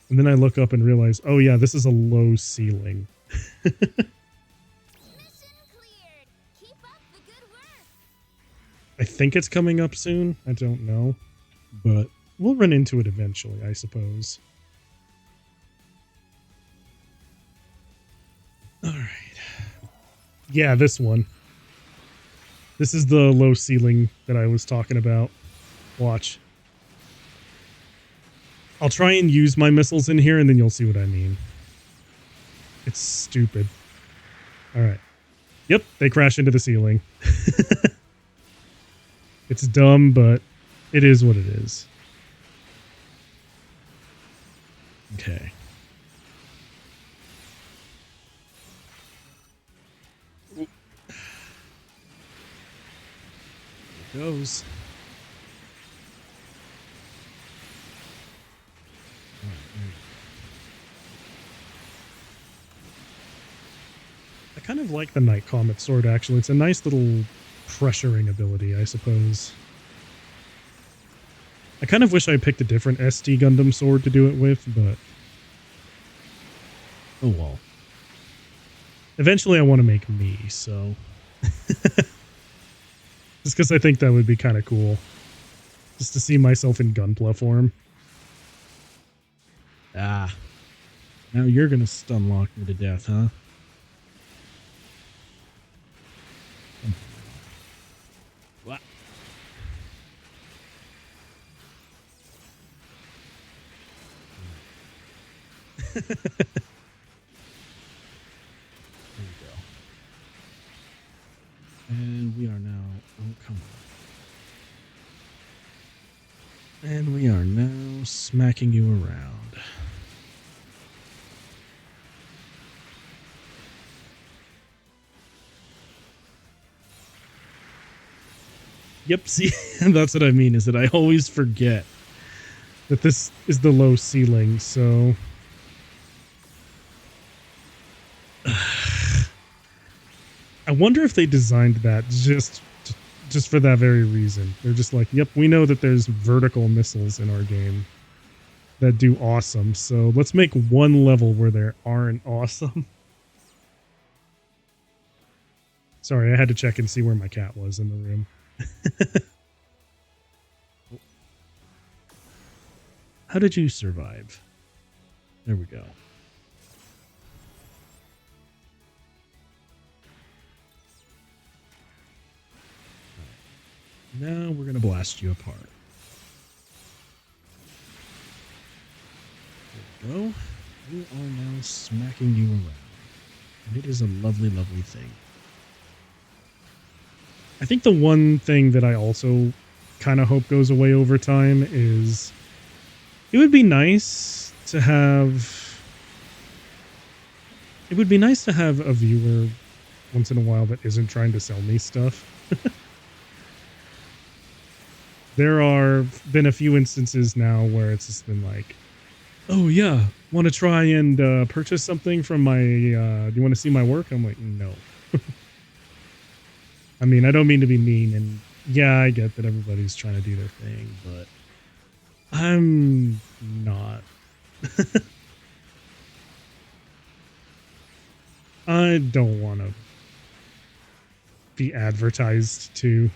And then I look up and realize, oh yeah, this is a low ceiling. Mission cleared. Keep up the good work. I think it's coming up soon. I don't know. But we'll run into it eventually, I suppose. Alright. Yeah, this one. This is the low ceiling that I was talking about. Watch. I'll try and use my missiles in here, and then you'll see what I mean. It's stupid. Alright. Yep, they crash into the ceiling. It's dumb, but it is what it is. Okay. There it goes. I kind of like the Night Comet sword, actually. It's a nice little pressuring ability, I suppose. I kind of wish I picked a different SD Gundam sword to do it with, but... oh well. Eventually I want to make me, so... just because I think that would be kind of cool. Just to see myself in Gunpla form. Ah. Now you're gonna stun lock me to death, huh? What? There we go. And we are now... oh, come on. And we are now smacking you around. Yep, see, that's what I mean, is that I always forget that this is the low ceiling, so... I wonder if they designed that just for that very reason. They're just like, yep, we know that there's vertical missiles in our game that do awesome, so let's make one level where there aren't awesome. Sorry, I had to check and see where my cat was in the room. How did you survive? There we go. Now we're going to blast you apart. There we go. We are now smacking you around. And it is a lovely, lovely thing. I think the one thing that I also kind of hope goes away over time is it would be nice to have a viewer once in a while that isn't trying to sell me stuff. There are been a few instances now where it's just been like, oh yeah, want to try and purchase something from my, do you want to see my work? I'm like, no. I mean, I don't mean to be mean, and yeah, I get that everybody's trying to do their thing, but I'm not. I don't want to be advertised to.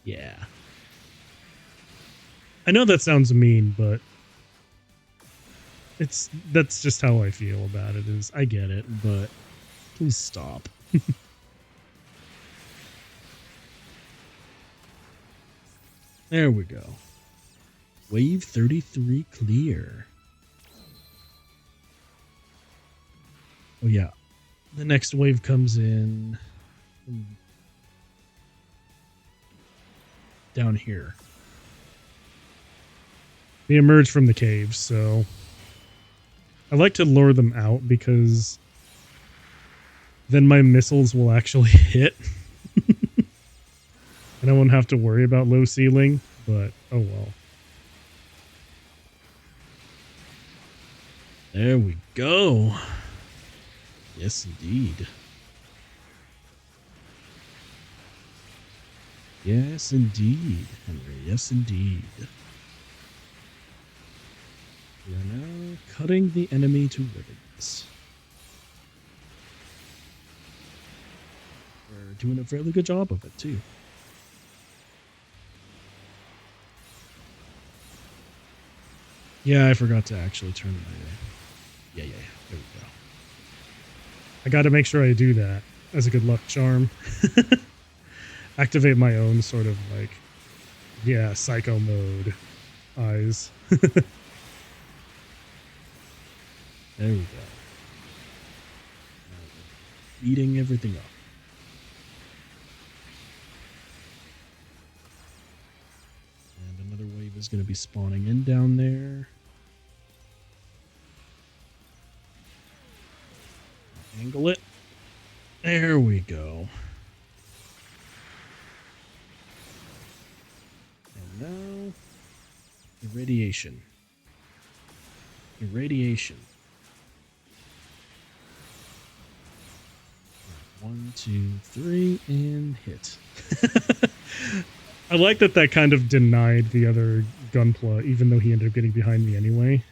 Yeah. I know that sounds mean, but that's just how I feel about it. Is I get it, but please stop. There we go. Wave 33 clear. Oh yeah, the next wave comes in down here. They emerge from the caves, so I like to lure them out because then my missiles will actually hit. And I won't have to worry about low ceiling, but oh well. There we go. Yes, indeed. Yes, indeed, Henry. Yes, indeed. We are now cutting the enemy to ribbons. We're doing a fairly good job of it, too. Yeah, I forgot to actually turn my... Yeah. There we go. I got to make sure I do that as a good luck charm. Activate my own sort of like, yeah, psycho mode eyes. There we go. Beating everything up. And another wave is going to be spawning in down there. Angle it. There we go. And now, irradiation. Irradiation. 1, 2, 3, and hit. I like that kind of denied the other Gunpla, even though he ended up getting behind me anyway.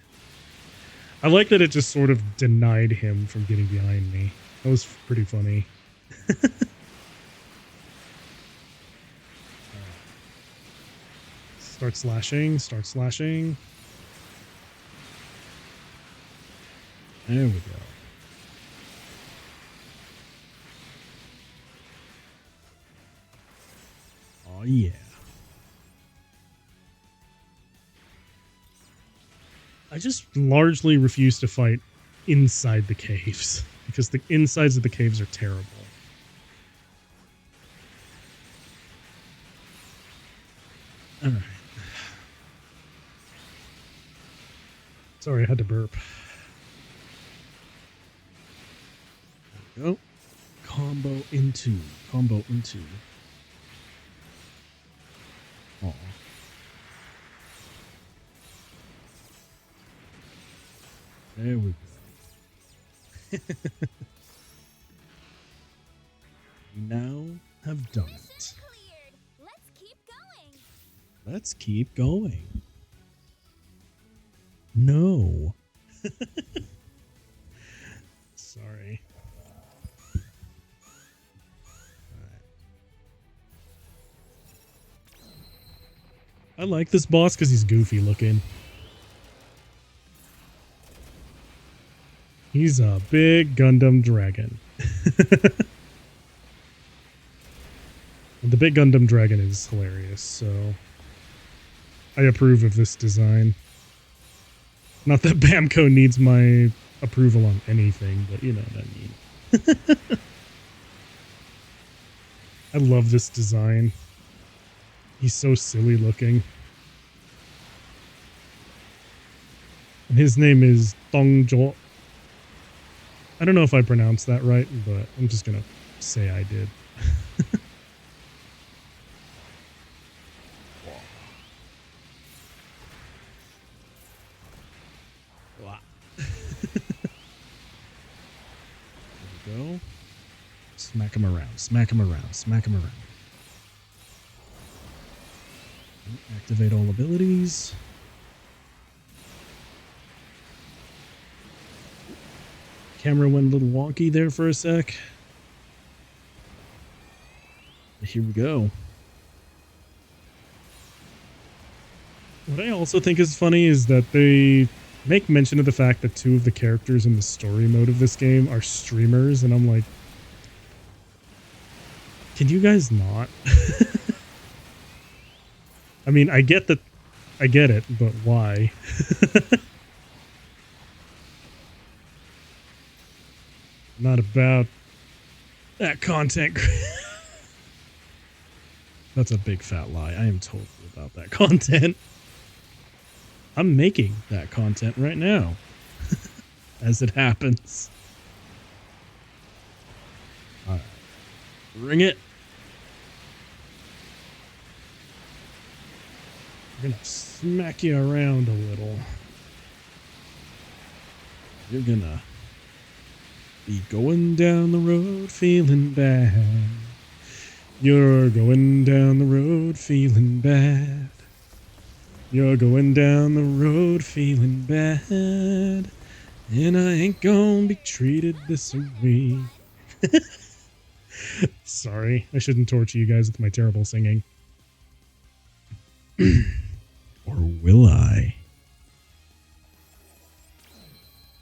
I like that it just sort of denied him from getting behind me. That was pretty funny. Start slashing, start slashing. There we go. Oh yeah. I just largely refuse to fight inside the caves because the insides of the caves are terrible. All right. Sorry, I had to burp. There we go. Combo into. Combo into. Aw. There we go. We now have done it. Cleared. Let's keep going. Let's keep going. No. Sorry. Alright. I like this boss because he's goofy looking. He's a big Gundam dragon. The big Gundam dragon is hilarious, so I approve of this design. Not that Bamco needs my approval on anything, but you know what I mean. I love this design. He's so silly looking. And his name is Dongjo. I don't know if I pronounced that right, but I'm just gonna say I did. There we go. Smack him around, smack him around, smack him around. Activate all abilities. Camera went a little wonky there for a sec. Here we go. What I also think is funny is that they make mention of the fact that 2 of the characters in the story mode of this game are streamers, and I'm like, can you guys not? I mean, I get it, but why? Not about that content. That's a big fat lie. I am totally about that content. I'm making that content right now. As it happens. Alright. Bring it. We're gonna smack you around a little. You're gonna be going down the road feeling bad. You're going down the road feeling bad. You're going down the road feeling bad. And I ain't gonna be treated this way. Sorry, I shouldn't torture you guys with my terrible singing. Or will I?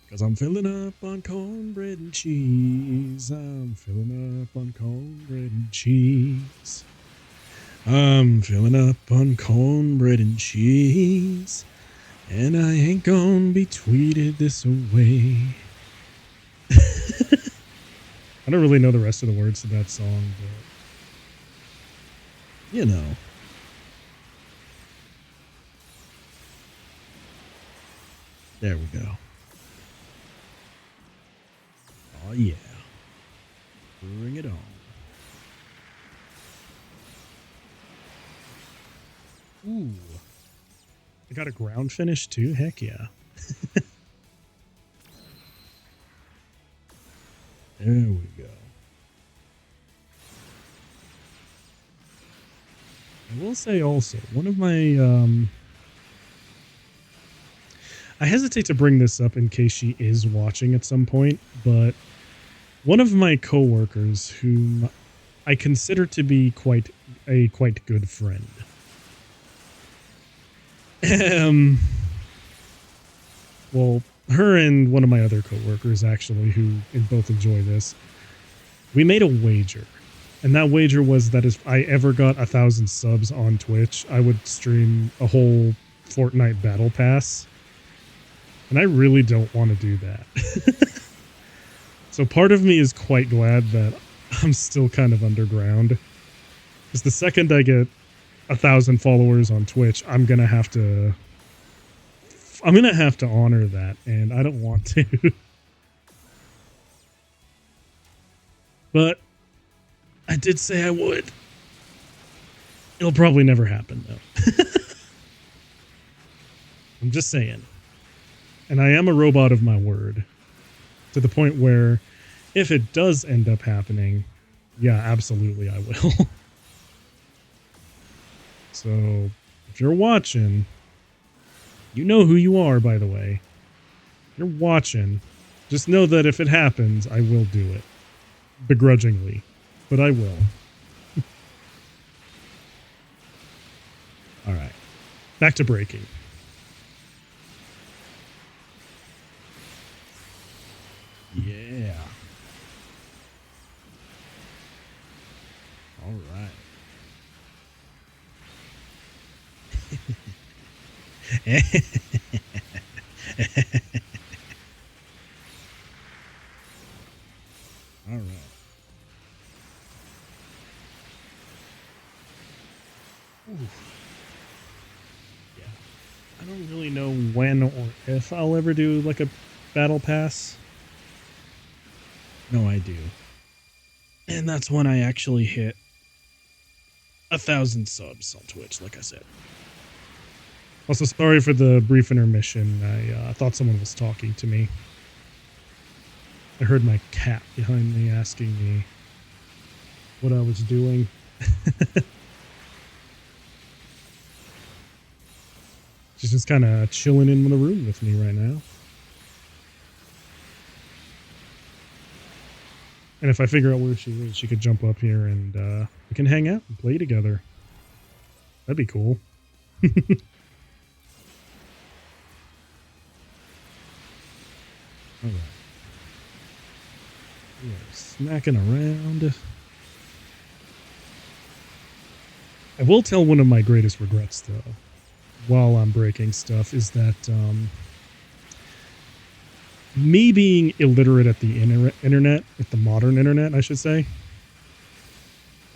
Because I'm filling up on cornbread and cheese. I'm filling up on cornbread and cheese. I'm filling up on cornbread and cheese. And I ain't gonna be tweeted this away. I don't really know the rest of the words to that song, but you know. There we go. Oh yeah. Bring it on. Ooh. I got a ground finish too? Heck yeah. There we go. I will say also, one of my I hesitate to bring this up in case she is watching at some point, but one of my coworkers whom I consider to be quite good friend. Well, her and one of my other coworkers actually, who both enjoy this, we made a wager. And that wager was that if I ever got 1,000 subs on Twitch, I would stream a whole Fortnite Battle Pass. And I really don't want to do that. So part of me is quite glad that I'm still kind of underground. Because the second I get 1,000 followers on Twitch, I'm gonna have to honor that, and I don't want to. But I did say I would. It'll probably never happen though. I'm just saying. And I am a robot of my word. To the point where if it does end up happening, yeah, absolutely I will. So, if you're watching, you know who you are, by the way. If you're watching, just know that if it happens, I will do it. Begrudgingly. But I will. Alright. Back to breaking. Yeah. Alright. All right. Ooh. Yeah. I don't really know when or if I'll ever do like a battle pass. No, I do. And that's when I actually hit 1,000 subs on Twitch, like I said. Also, sorry for the brief intermission. I thought someone was talking to me. I heard my cat behind me asking me what I was doing. She's just kind of chilling in the room with me right now. And if I figure out where she is, she could jump up here and we can hang out and play together. That'd be cool. All right. We are smacking around. I will tell one of my greatest regrets, though, while I'm breaking stuff, is that me being illiterate at the internet, at the modern internet, I should say,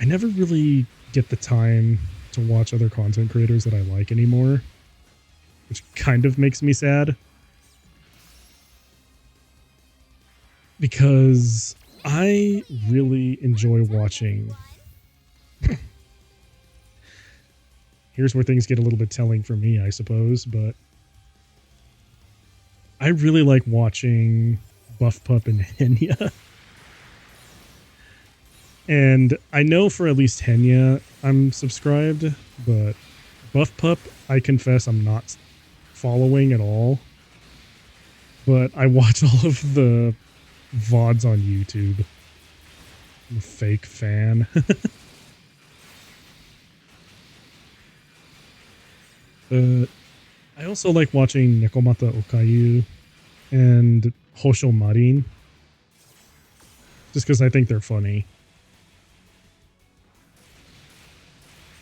I never really get the time to watch other content creators that I like anymore, which kind of makes me sad. Because I really enjoy watching. Here's where things get a little bit telling for me, I suppose, but I really like watching Buff Pup and Henya. And I know for at least Henya I'm subscribed, but Buff Pup, I confess I'm not following at all. But I watch all of the VODs on YouTube. I'm a fake fan. I also like watching Nekomata Okayu and Hosho Marin. Just because I think they're funny.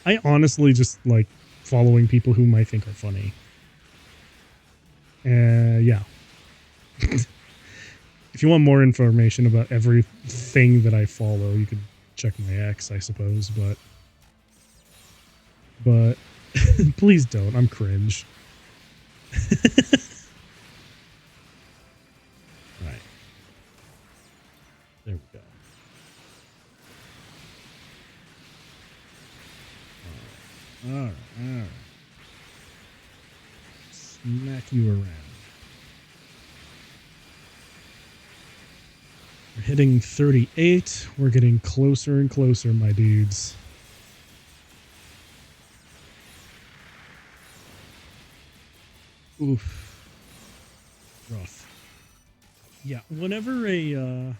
I honestly just like following people whom I think are funny. Yeah. If you want more information about everything that I follow, you could check my ex, I suppose, but please don't. I'm cringe. Right. There we go. All right. Smack you around. We're hitting 38. We're getting closer and closer, my dudes. Oof. Rough. Yeah, whenever I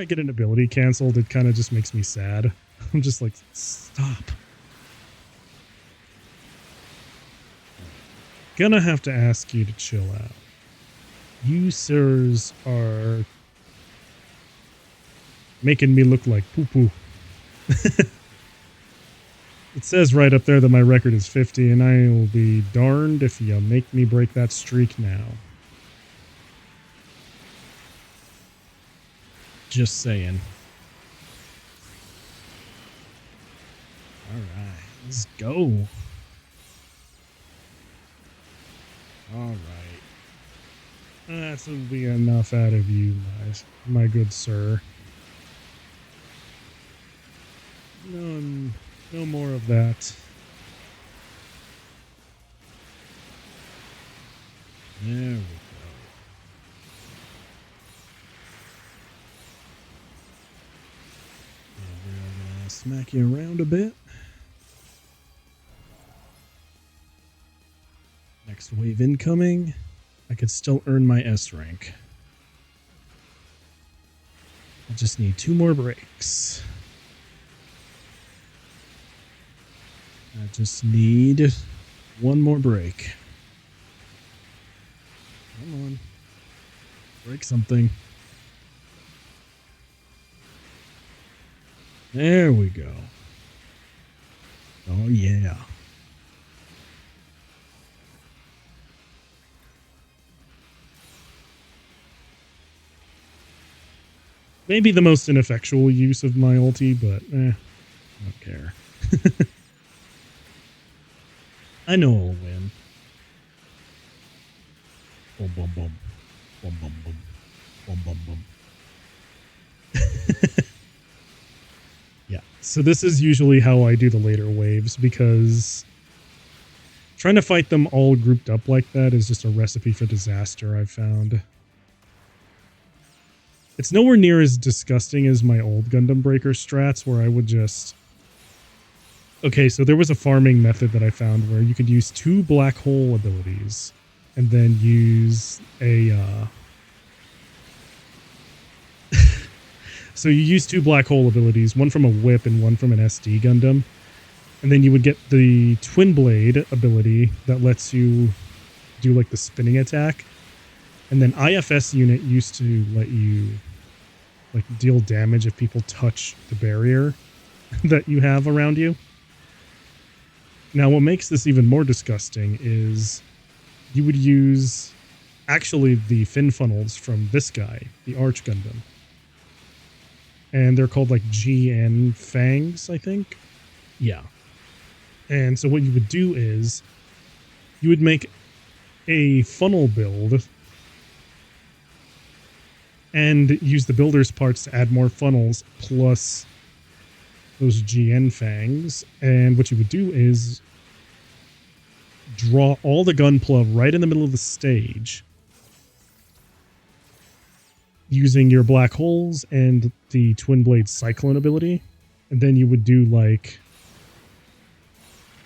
get an ability canceled, it kind of just makes me sad. I'm just like, stop. Gonna have to ask you to chill out. You sirs are making me look like poo-poo. It says right up there that my record is 50, and I will be darned if you make me break that streak now. Just saying. Alright, let's go. Alright. That will be enough out of you, my good sir. No more of that. There we go. We're gonna smack you around a bit. Next wave incoming. I could still earn my S rank. I just need 2 more breaks. I just need 1 more break. Come on. Break something. There we go. Oh, yeah. Maybe the most ineffectual use of my ulti, but I don't care. I know I'll win. Boom, boom, boom. Boom, boom, boom. Boom, boom, boom. Yeah, so this is usually how I do the later waves, because trying to fight them all grouped up like that is just a recipe for disaster, I've found. It's nowhere near as disgusting as my old Gundam Breaker strats, where I would just... Okay, so there was a farming method that I found where you could use 2 black hole abilities and then use a... So you use 2 black hole abilities, one from a whip and one from an SD Gundam. And then you would get the Twin Blade ability that lets you do like the spinning attack. And then IFS unit used to let you like deal damage if people touch the barrier that you have around you. Now, what makes this even more disgusting is you would use actually the fin funnels from this guy, the Arch Gundam. And they're called like GN Fangs, I think. Yeah. And so what you would do is you would make a funnel build and use the builder's parts to add more funnels plus those GN Fangs. And what you would do is draw all the gunpla right in the middle of the stage using your black holes and the twin blade cyclone ability. And then you would do like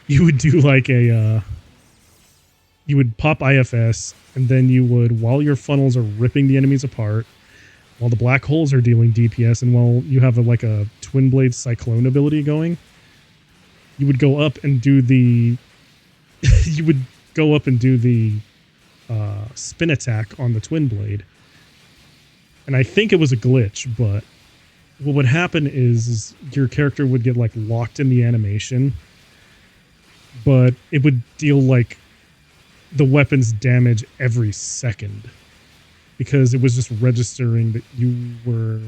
a you would pop IFS, and then you would, while your funnels are ripping the enemies apart, while the black holes are dealing DPS, and while you have like a twin blade cyclone ability going, you would go up and do the spin attack on the twin blade. And I think it was a glitch, but what would happen is your character would get like locked in the animation, but it would deal like the weapon's damage every second because it was just registering that you were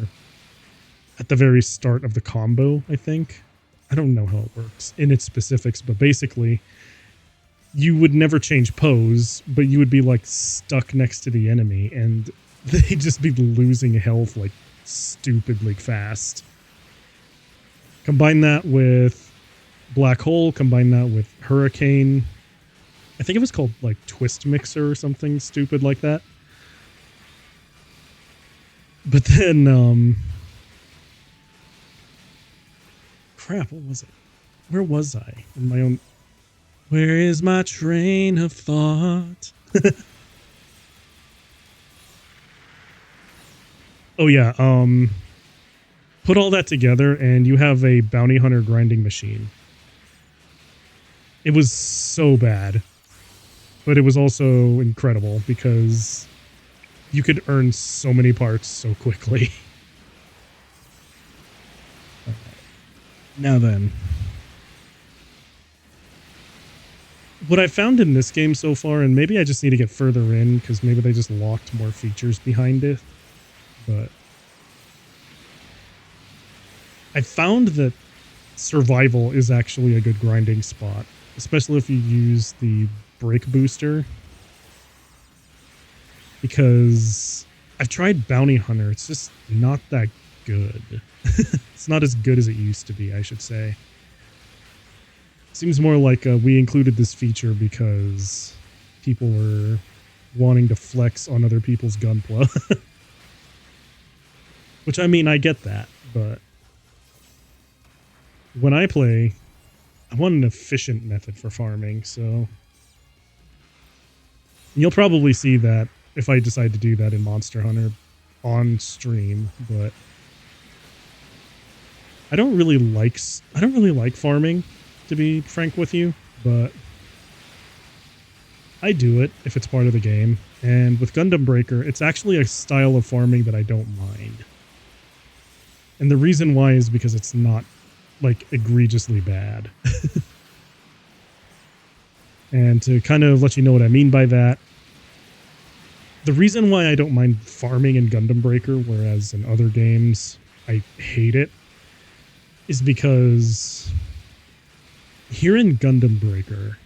at the very start of the combo, I think. I don't know how it works in its specifics, but basically you would never change pose, but you would be like stuck next to the enemy and they'd just be losing health like stupidly fast. Combine that with Black Hole, combine that with Hurricane. I think it was called like Twist Mixer or something stupid like that. But then, crap, what was it? Where was I? In my own... Where is my train of thought? Oh yeah, put all that together and you have a bounty hunter grinding machine. It was so bad, but it was also incredible because you could earn so many parts so quickly. Now then, what I found in this game so far, and maybe I just need to get further in because maybe they just locked more features behind it, but I found that survival is actually a good grinding spot, especially if you use the break booster, because I've tried bounty hunter. It's just not that good. It's not as good as it used to be, I should say. Seems more like we included this feature because people were wanting to flex on other people's gunpla. Which, I mean, I get that, but when I play, I want an efficient method for farming, so you'll probably see that if I decide to do that in Monster Hunter on stream, but I don't really like farming, to be frank with you, but I do it if it's part of the game. And with Gundam Breaker, it's actually a style of farming that I don't mind. And the reason why is because it's not like egregiously bad. And to kind of let you know what I mean by that, the reason why I don't mind farming in Gundam Breaker, whereas in other games I hate it, is because here in Gundam Breaker,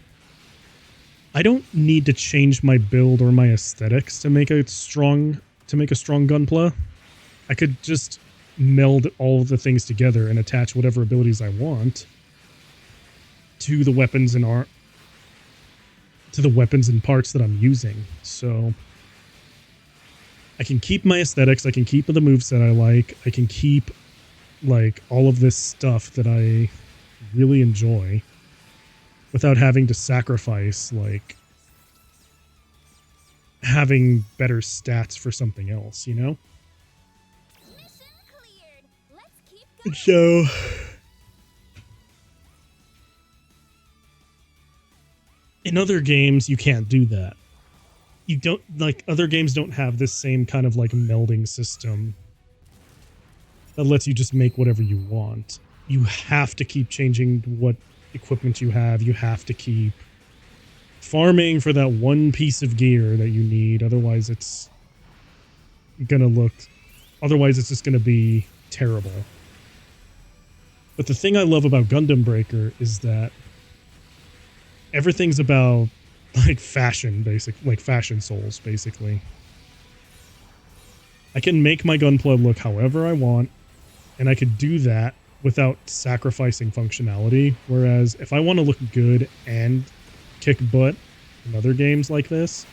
I don't need to change my build or my aesthetics to make a strong gunpla. I could just meld all of the things together and attach whatever abilities I want to the weapons and parts that I'm using. So I can keep my aesthetics, I can keep the moveset I like, I can keep like all of this stuff that I really enjoy without having to sacrifice like having better stats for something else, you know? Mission cleared. Let's keep going. So in other games you can't do that. You don't, like, other games don't have this same kind of like melding system that lets you just make whatever you want. You have to keep changing what equipment you have. You have to keep farming for that one piece of gear that you need. Otherwise, it's gonna look. Otherwise, it's just gonna be terrible. But the thing I love about Gundam Breaker is that everything's about like fashion, like fashion souls, basically. I can make my Gunpla look however I want, and I could do that without sacrificing functionality. Whereas if I want to look good and kick butt in other games like this,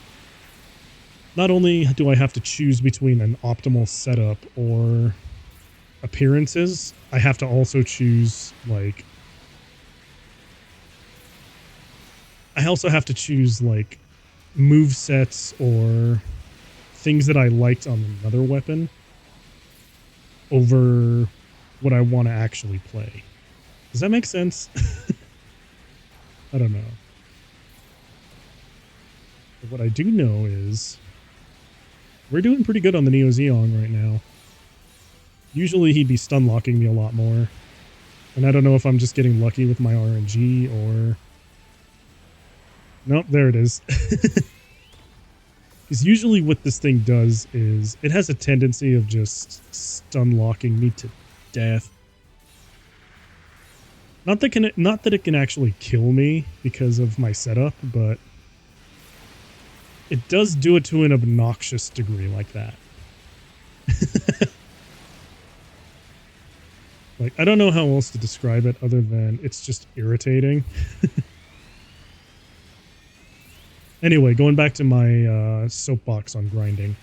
not only do I have to choose between an optimal setup or appearances, I have to also choose, like, I also have to choose, like, move sets or things that I liked on another weapon over what I want to actually play. Does that make sense? I don't know. But what I do know is we're doing pretty good on the Neo Zeon right now. Usually he'd be stun locking me a lot more. And I don't know if I'm just getting lucky with my RNG or... Nope, there it is. Because usually what this thing does is it has a tendency of just stun locking me to death. Not that it can actually kill me because of my setup, but it does do it to an obnoxious degree like that. Like, I don't know how else to describe it other than it's just irritating. Anyway, going back to my soapbox on grinding.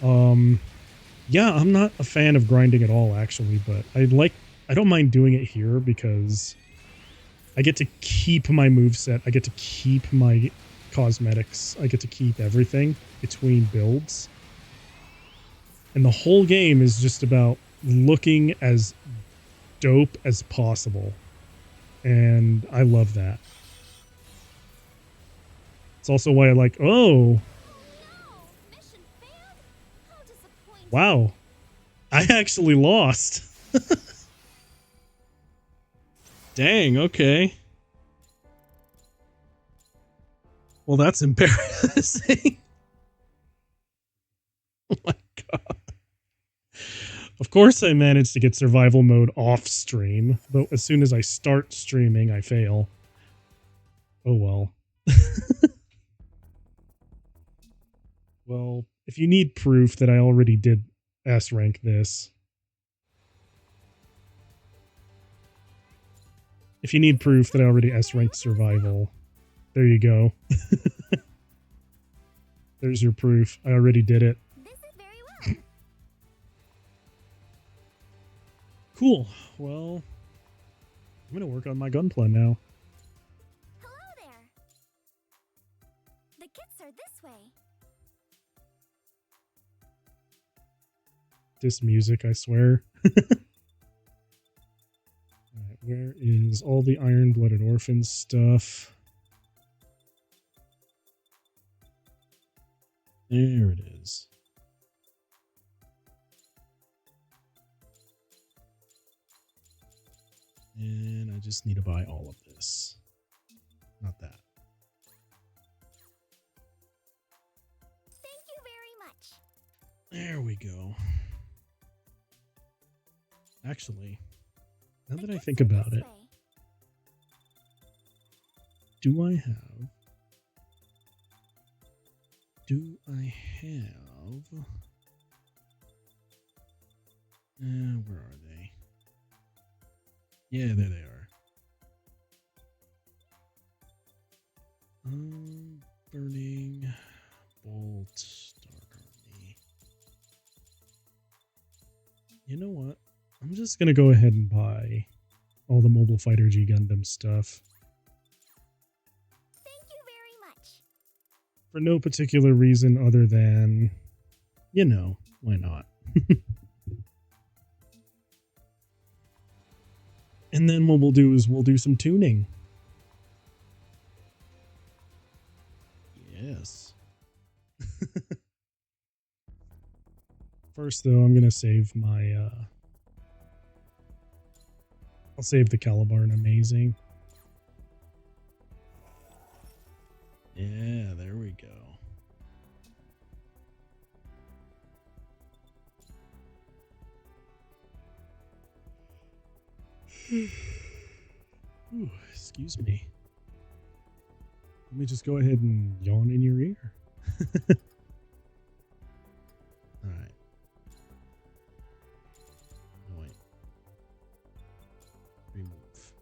Yeah, I'm not a fan of grinding at all, actually, but I don't mind doing it here because I get to keep my moveset, I get to keep my cosmetics, I get to keep everything between builds. And the whole game is just about looking as dope as possible. And I love that. It's also why I like, oh, wow, I actually lost. Dang, okay. Well, that's embarrassing. Oh my god. Of course I managed to get survival mode off stream, but as soon as I start streaming, I fail. Oh well. Well, if you need proof that I already did S-rank this. If you need proof that I already S-ranked survival, there you go. There's your proof. I already did it. This is very well. Cool. Well, I'm gonna work on my gunpla now. Hello there. The kits are this way. This music, I swear. Alright, where is all the iron-blooded orphans stuff? There it is. And I just need to buy all of this. Not that. Thank you very much. There we go. Actually, now that I think about it, do I have... where are they? Yeah, there they are. Burning Bolt, Dark Army. You know what? I'm just gonna go ahead and buy all the Mobile Fighter G Gundam stuff. Thank you very much. For no particular reason other than, you know, why not? And then what we'll do is we'll do some tuning. Yes. First, though, I'm going to save my... I'll save the Caliban Amazing. Ooh, excuse me. Let me just go ahead and yawn in your ear. All right. Oh, wait. Remove.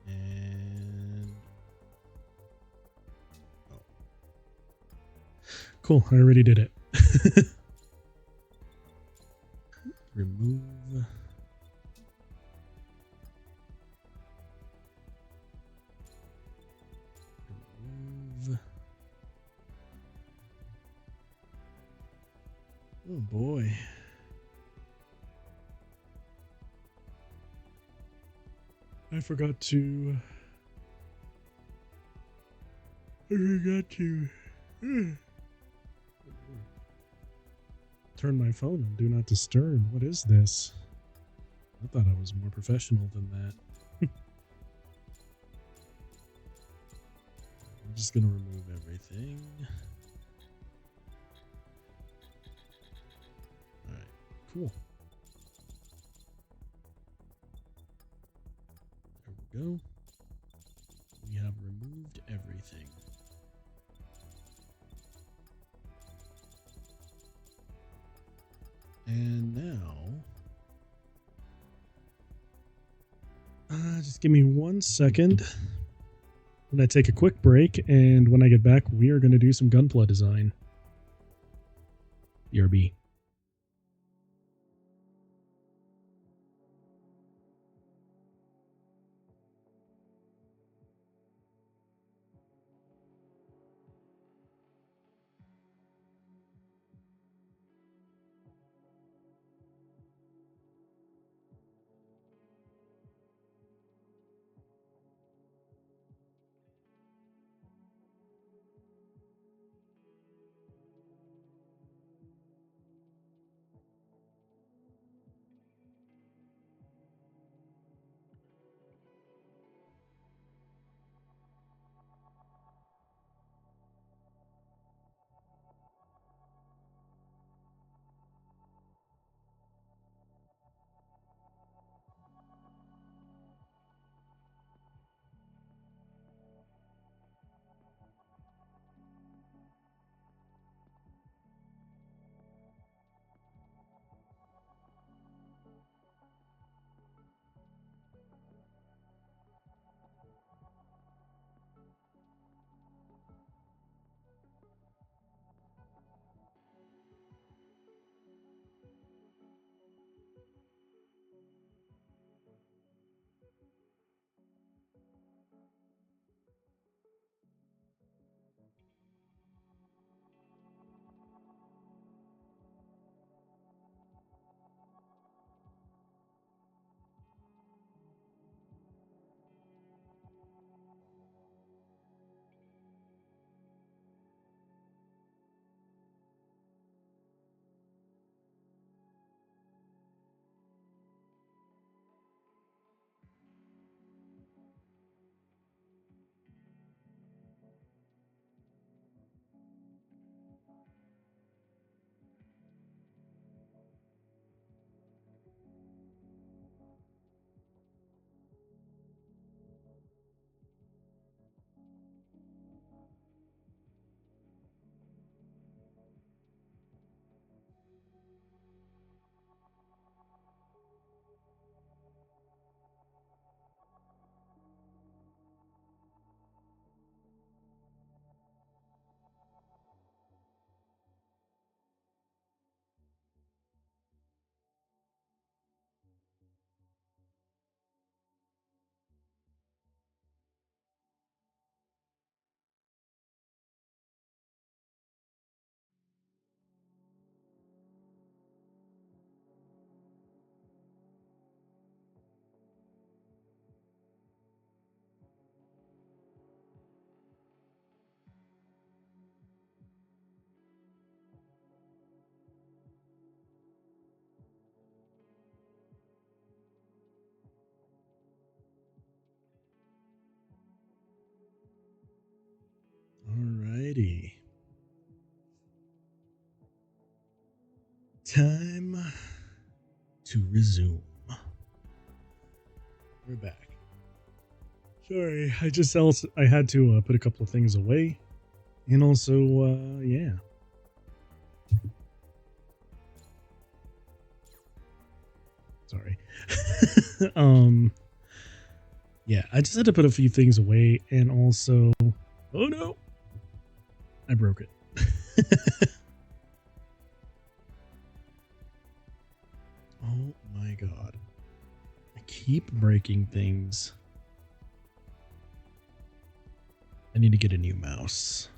And... oh. Cool, I already did it. Remove. Remove. Oh boy. I forgot to turn my phone on Do Not Disturb. What is this? I thought I was more professional than that. I'm just gonna remove everything. Alright, cool. There we go. We have removed everything. And now, just give me 1 second. I'm going to take a quick break, and when I get back, we are going to do some gunpla design. BRB. Alrighty. Time to resume. We're back. Sorry, I had to put a couple of things away. And also, yeah. Sorry. Yeah, I just had to put a few things away, and also, oh no, I broke it. Oh my god. I keep breaking things. I need to get a new mouse.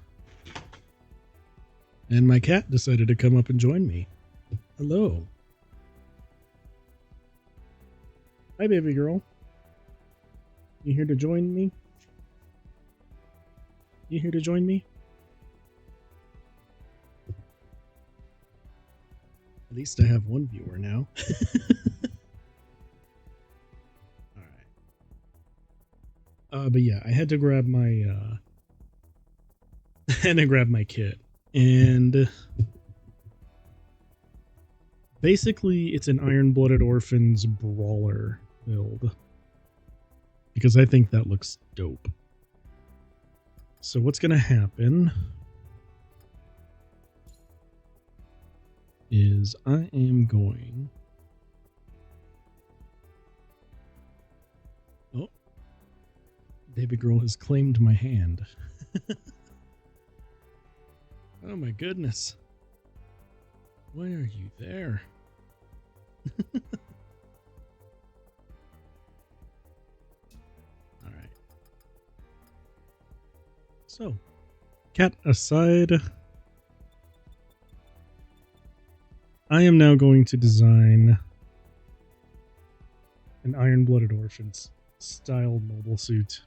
And my cat decided to come up and join me. Hello. Hi, baby girl. You here to join me? You here to join me? At least I have one viewer now. Alright. But yeah, I had to grab my kit. And basically it's an Iron-Blooded Orphans brawler build. Because I think that looks dope. So what's gonna happen is I am going... Oh. Baby girl has claimed my hand. Oh my goodness. Why are you there? Alright. So, cat aside, I am now going to design an Iron-Blooded Orphans style mobile suit.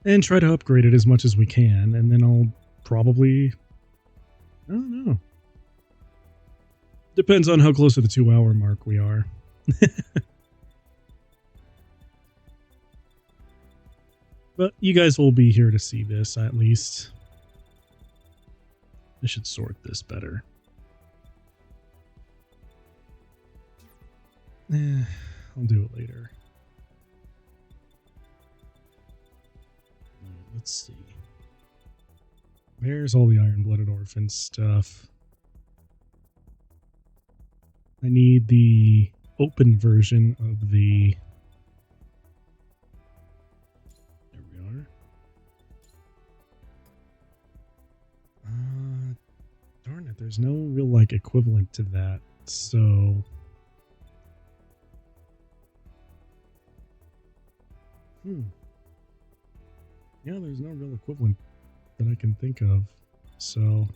And try to upgrade it as much as we can, and then I'll probably... I don't know. Depends on how close to the 2-hour mark we are. But you guys will be here to see this, at least. I should sort this better. I'll do it later. Let's see. There's all the Iron-Blooded Orphans stuff. I need the open version of the... There we are. Darn it, there's no real, like, equivalent to that, so... Yeah, there's no real equivalent that I can think of, so...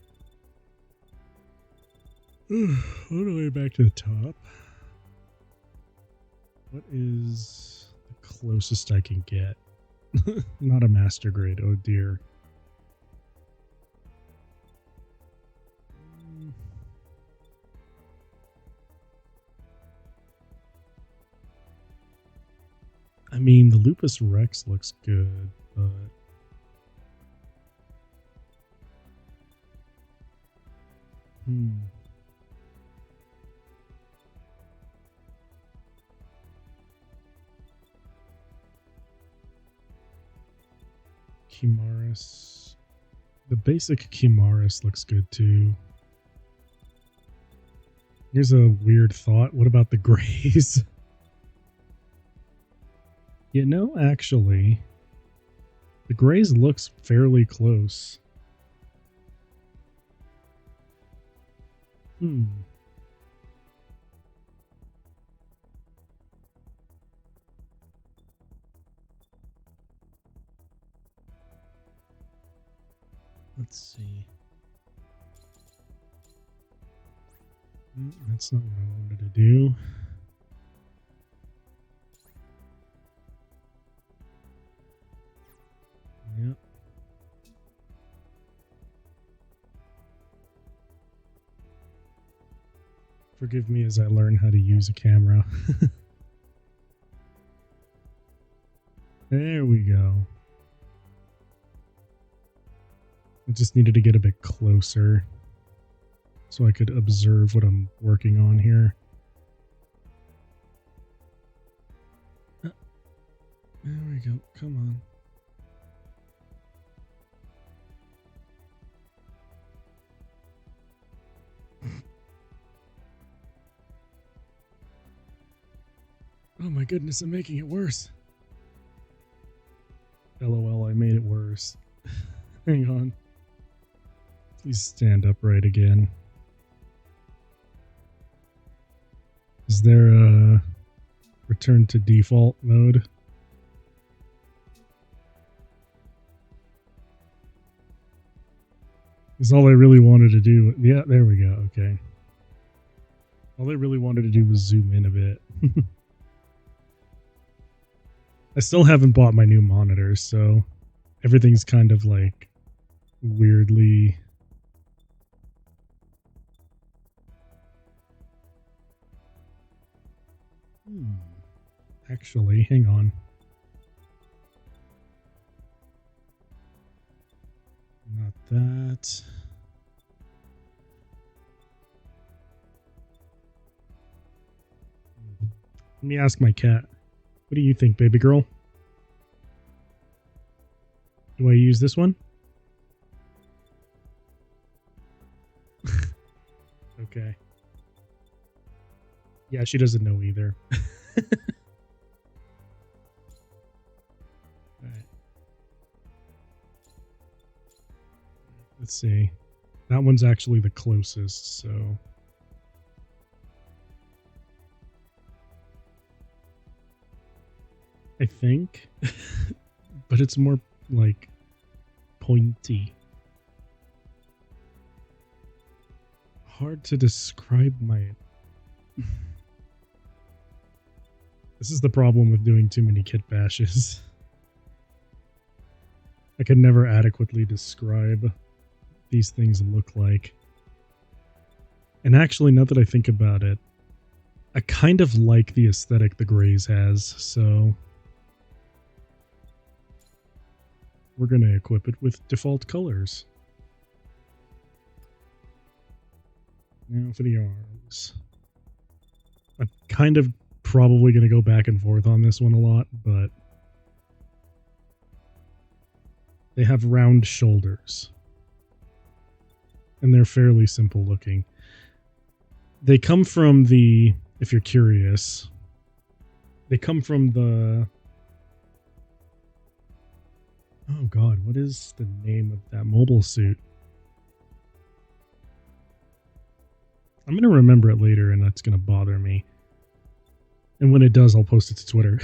All the way back to the top. What is the closest I can get? Not a master grade, oh dear. I mean, the Lupus Rex looks good, but... Chimaris. The basic Chimaris looks good too. Here's a weird thought. What about the Greys? You know, actually, the Greys looks fairly close. Let's see. That's not what I wanted to do. Yep. Forgive me as I learn how to use a camera. There we go. I just needed to get a bit closer so I could observe what I'm working on here. There we go. Come on. Oh my goodness, I'm making it worse. LOL, I made it worse. Hang on. Please stand upright again. Is there a return to default mode? Because all I really wanted to do... Yeah, there we go. Okay. All I really wanted to do was zoom in a bit. I still haven't bought my new monitor, so everything's kind of like weirdly... Actually, hang on. Not that. Let me ask my cat. What do you think, baby girl? Do I use this one? Okay. Yeah, she doesn't know either. Alright. Let's see. That one's actually the closest, so... I think. But it's more, like, pointy. Hard to describe my... This is the problem with doing too many kit bashes. I can never adequately describe these things look like. And actually, now that I think about it, I kind of like the aesthetic the Grays has, so... We're going to equip it with default colors. Now for the arms. I'm kind of probably going to go back and forth on this one a lot, but they have round shoulders. And they're fairly simple looking. They come from the, if you're curious, they come from the... Oh god, what is the name of that mobile suit? I'm going to remember it later and that's going to bother me. And when it does, I'll post it to Twitter.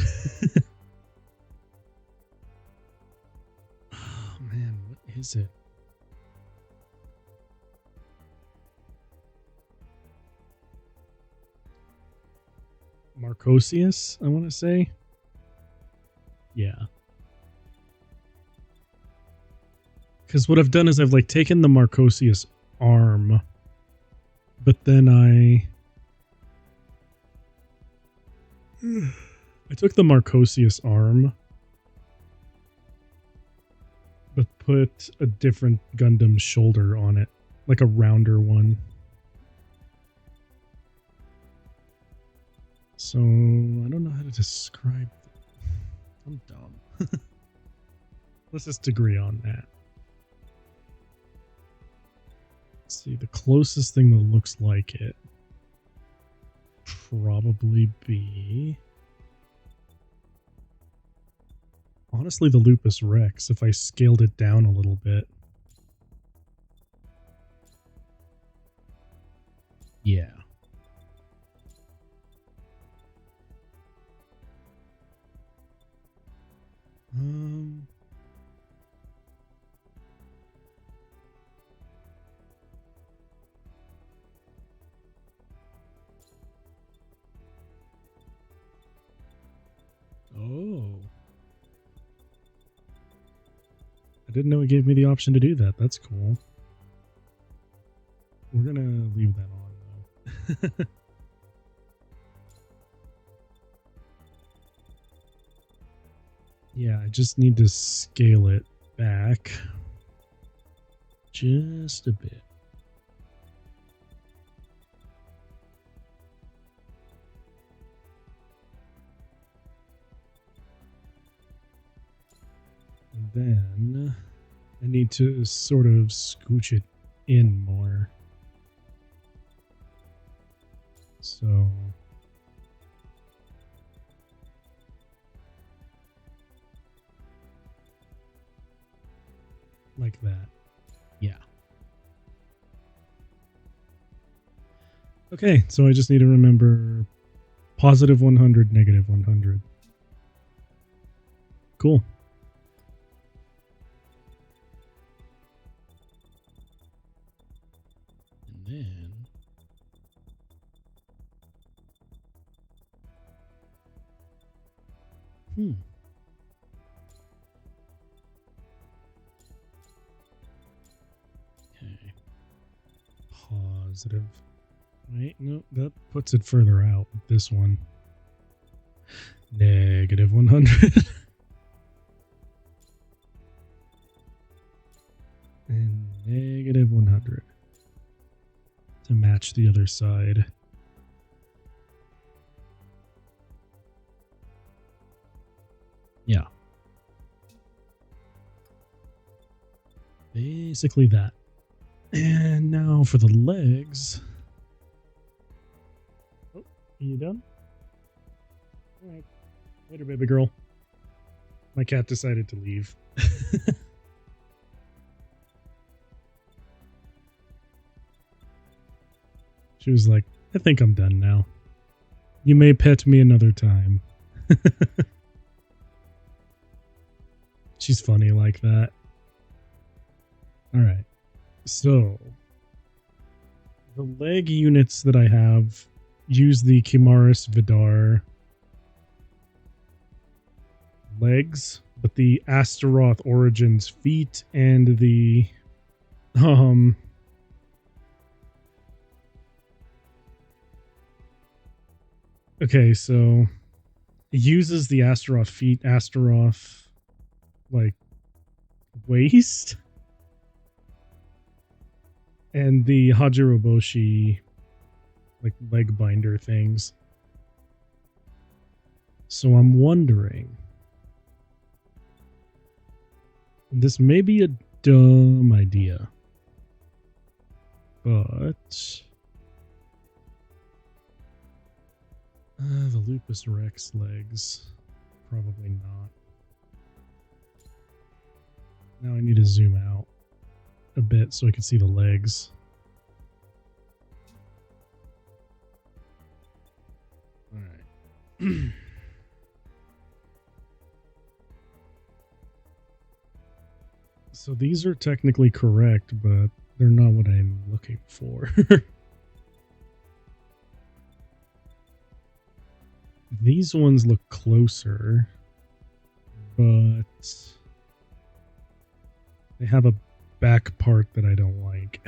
Oh man, what is it? Marcosius, I want to say? Yeah. Because what I've done is I've like taken the Marcosius arm, but then I took the Marcosius arm, but put a different Gundam shoulder on it, like a rounder one. So I don't know how to describe it. I'm dumb. Let's just agree on that. See, the closest thing that looks like it probably be honestly the Lupus Rex if I scaled it down a little bit. Yeah. Oh. I didn't know it gave me the option to do that. That's cool. We're gonna leave that on, though. Yeah, I just need to scale it back just a bit. then I need to sort of scooch it in more. So like that. Yeah. Okay, so I just need to remember positive 100, negative 100. Cool. And then okay. Positive. Wait, no, that puts it further out with this one. Negative 100. And negative 100. To match the other side. Yeah. Basically that. And now for the legs. Oh, are you done? All right. Later, baby girl. My cat decided to leave. She was like, I think I'm done now. You may pet me another time. She's funny like that. All right. So, the leg units that I have use the Chimaris Vidar legs, but the Astaroth Origins feet and the okay, so it uses the Astaroth feet, Astaroth like waist, and the Hajiroboshi like leg binder things. So I'm wondering, this may be a dumb idea, but the Lupus Rex legs, probably not. Now I need to zoom out a bit so I can see the legs. All right. So these are technically correct, but they're not what I'm looking for. These ones look closer, but they have a back part that I don't like.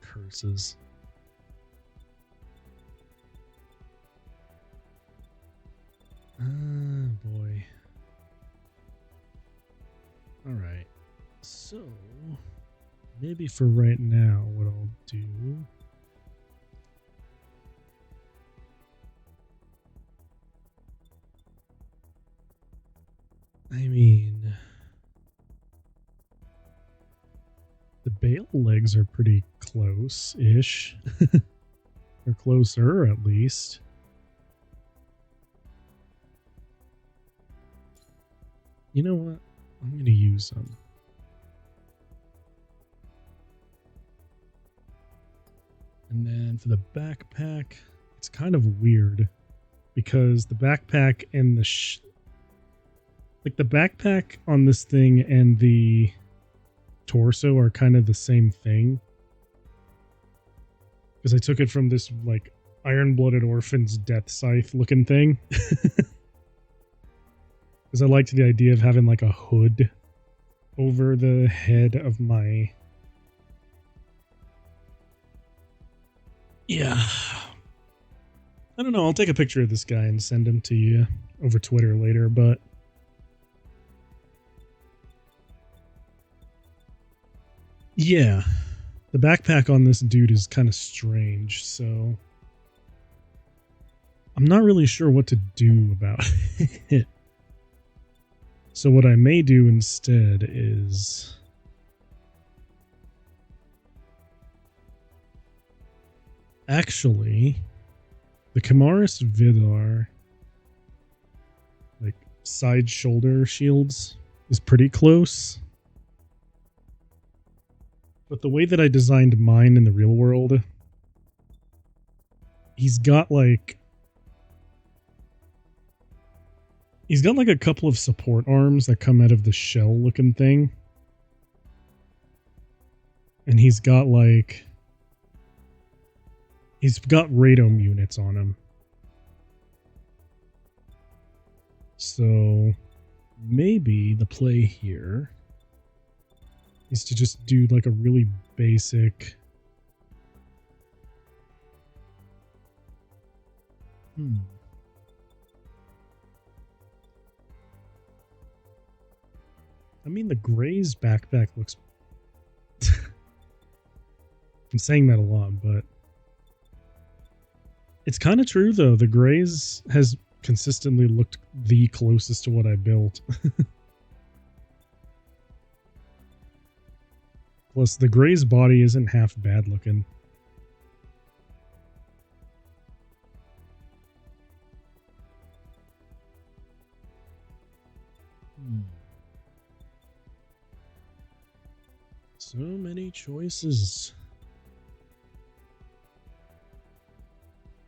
Curses. Boy. Alright. So, maybe for right now, what I'll do... I mean... the Bale legs are pretty close-ish. They're closer, at least. You know what? I'm going to use them. And then for the backpack, it's kind of weird because the backpack and the like the backpack on this thing and the torso are kind of the same thing. Because I took it from this like Iron-Blooded Orphan's Death Scythe looking thing. Because I liked the idea of having like a hood over the head of my... Yeah. I don't know. I'll take a picture of this guy and send him to you over Twitter later, but... yeah. The backpack on this dude is kind of strange, so... I'm not really sure what to do about it. So what I may do instead is... Actually, the Kamaris Vidar, like, side shoulder shields is pretty close. But the way that I designed mine in the real world, he's got like a couple of support arms that come out of the shell looking thing. And he's got radome units on him. So maybe the play here is to just do like a really basic... I mean, the Gray's backpack looks... I'm saying that a lot, but... It's kind of true, though. The Gray's has consistently looked the closest to what I built. Plus, the Gray's body isn't half bad looking. So many choices.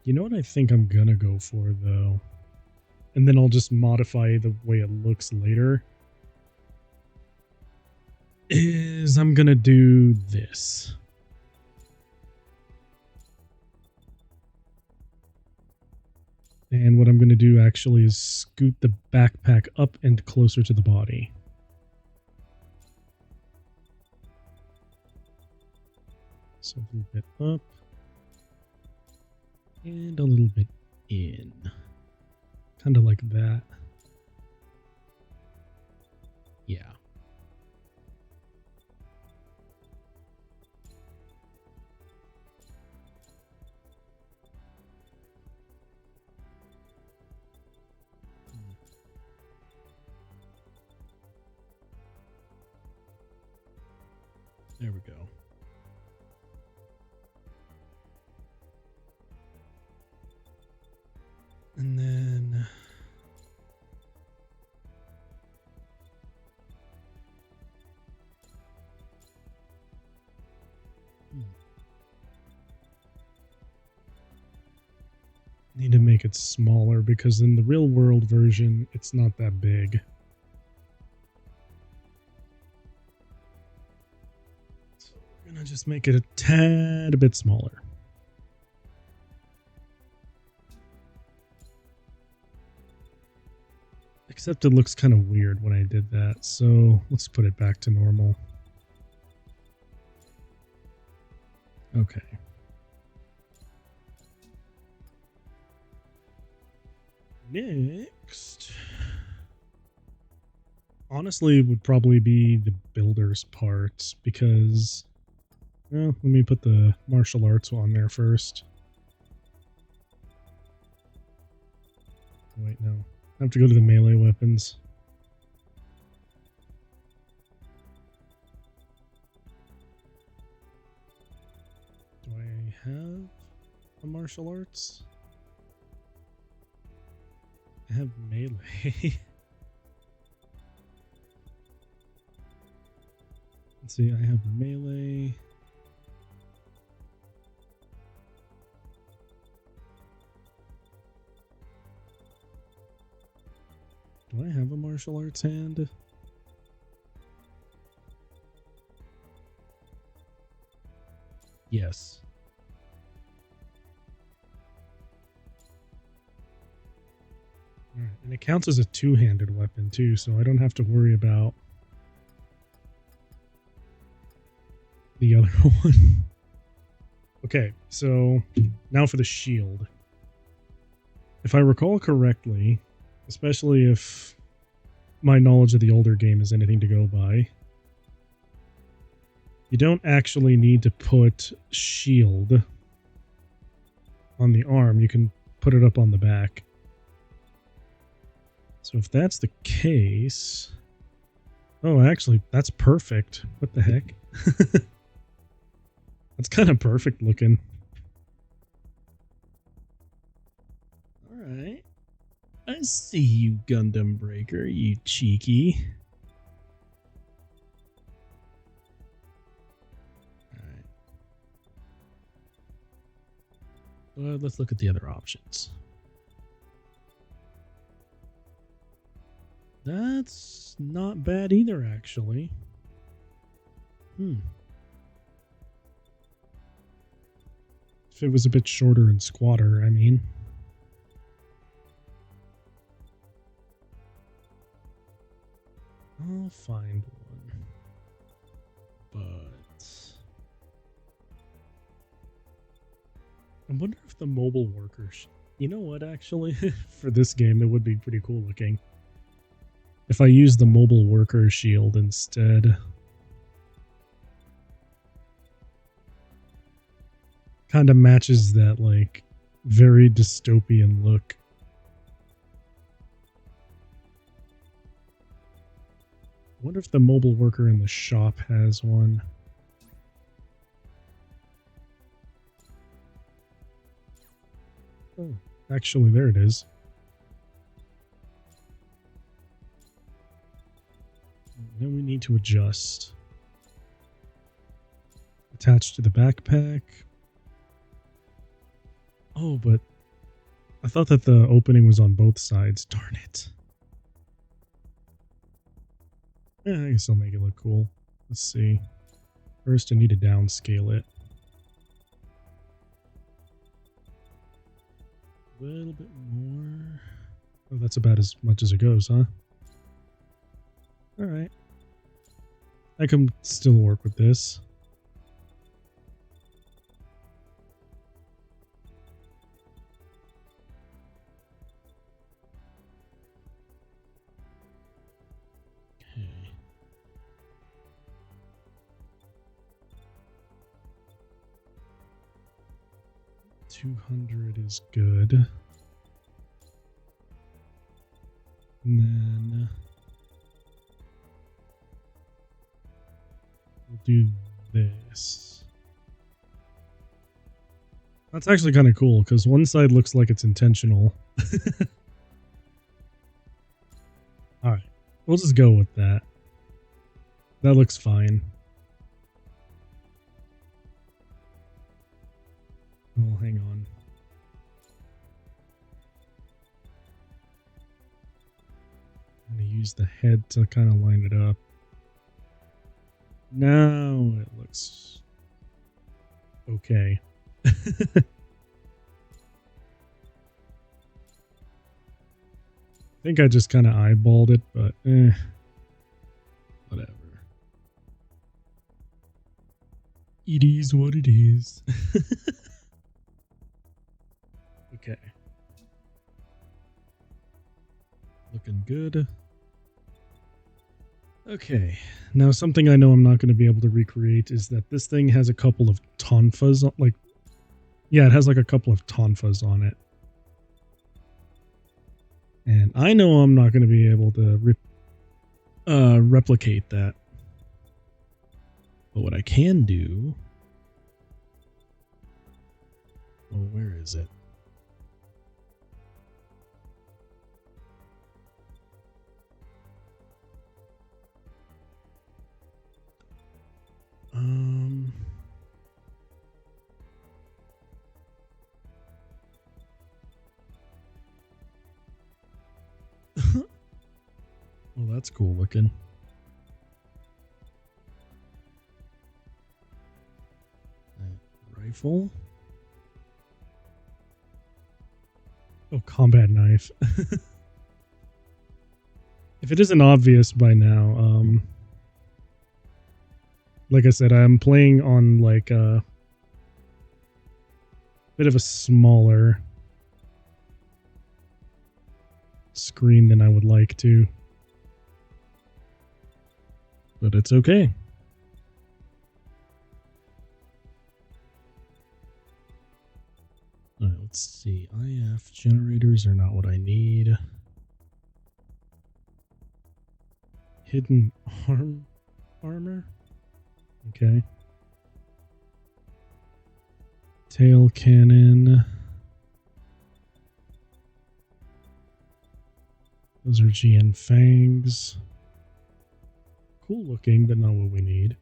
You know what I think I'm gonna go for, though? And then I'll just modify the way it looks later. Is I'm gonna do this. And what I'm gonna do actually is scoot the backpack up and closer to the body. So a little bit up. And a little bit in. Kind of like that. Yeah. There we go. And then need to make it smaller because in the real world version it's not that big. So we're gonna just make it a tad bit smaller. Except it looks kind of weird when I did that, so let's put it back to normal. Okay. Next, honestly, it would probably be the builder's part because, well, let me put the martial arts on there first. Wait, no. I have to go to the melee weapons. Do I have a martial arts? I have melee. Let's see, I have melee. Do I have a martial arts hand? Yes. All right, and it counts as a two-handed weapon too, so I don't have to worry about the other one. Okay, so now for the shield. If I recall correctly, especially if my knowledge of the older game is anything to go by, you don't actually need to put shield on the arm. You can put it up on the back. So if that's the case... Oh, actually, that's perfect. What the heck? That's kind of perfect looking. Alright. I see you, Gundam Breaker, you cheeky. Alright. Well, let's look at the other options. That's not bad either, actually. If it was a bit shorter and squatter, I mean. I'll find one. But... I wonder if the mobile workers... You know what, actually? For this game, it would be pretty cool looking. If I use the mobile worker shield instead. Kind of matches that, like, very dystopian look. I wonder if the mobile worker in the shop has one. Oh, actually, there it is. Then we need to adjust. Attach to the backpack. Oh, but I thought that the opening was on both sides. Darn it. Yeah, I guess I'll make it look cool. Let's see. First, I need to downscale it. A little bit more. Oh, that's about as much as it goes, huh? Alright. I can still work with this. Okay. 200 is good. And then we'll do this. That's actually kind of cool because one side looks like it's intentional. Alright, we'll just go with that. That looks fine. Oh, hang on. I'm going to use the head to kind of line it up. Now it looks okay. I think I just kind of eyeballed it, but whatever. It is what it is. Okay. Looking good. Okay. Now something I know I'm not going to be able to recreate is that this thing has a couple of tonfas, like, yeah, it has like a couple of tonfas on it. And I know I'm not going to be able to replicate that. But what I can do... Oh, where is it? Well, that's cool looking. Rifle. Oh, combat knife. If it isn't obvious by now, like I said, I'm playing on like a bit of a smaller screen than I would like to. But it's okay. Alright, let's see. IF Generators are not what I need. Hidden armor? Okay. Tail cannon. Those are GN fangs. Cool looking, but not what we need.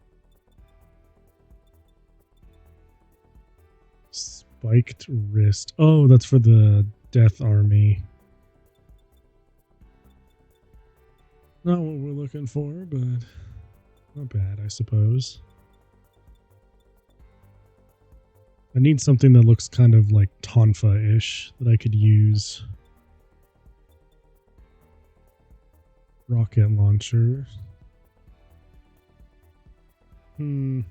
Spiked wrist. Oh, that's for the Death Army. Not what we're looking for, but not bad, I suppose. I need something that looks kind of like Tonfa-ish that I could use. Rocket launcher. No.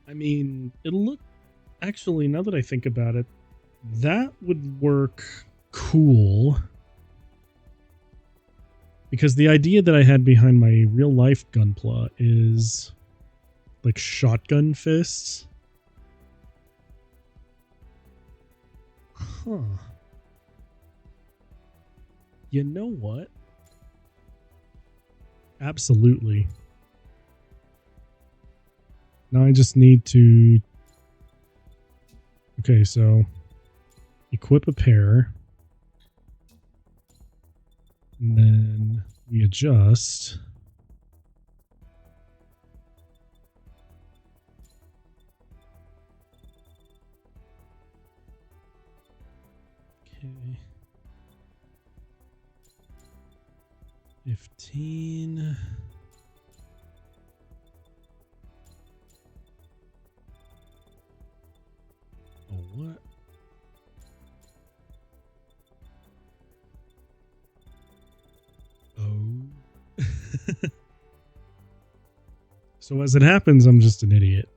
I mean, it'll look... Actually, now that I think about it, that would work cool. Because the idea that I had behind my real-life Gunpla is like shotgun fists. Huh. You know what? Absolutely. Now I just need to... Okay, so equip a pair. And then we adjust. Okay. 15. Oh, what? Oh. So as it happens, I'm just an idiot.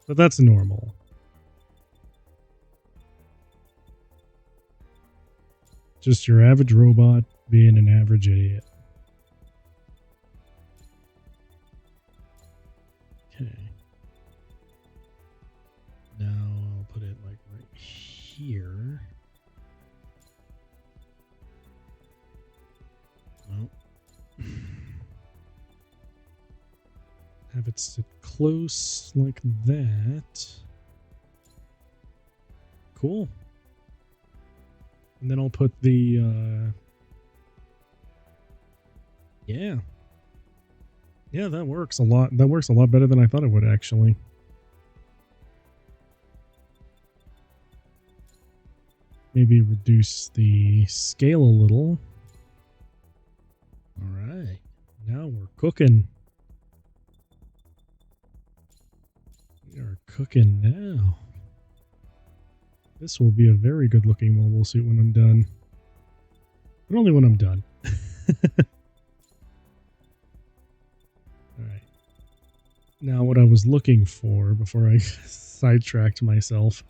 But that's normal. Just your average robot being an average idiot. Okay. Now I'll put it like right here. Well, have it sit close like that. Cool. And then I'll put the, yeah. Yeah, that works a lot. That works a lot better than I thought it would, actually. Maybe reduce the scale a little. All right. Now we're cooking. We are cooking now. This will be a very good looking mobile suit when I'm done. But only when I'm done. Alright. Now what I was looking for before I sidetracked myself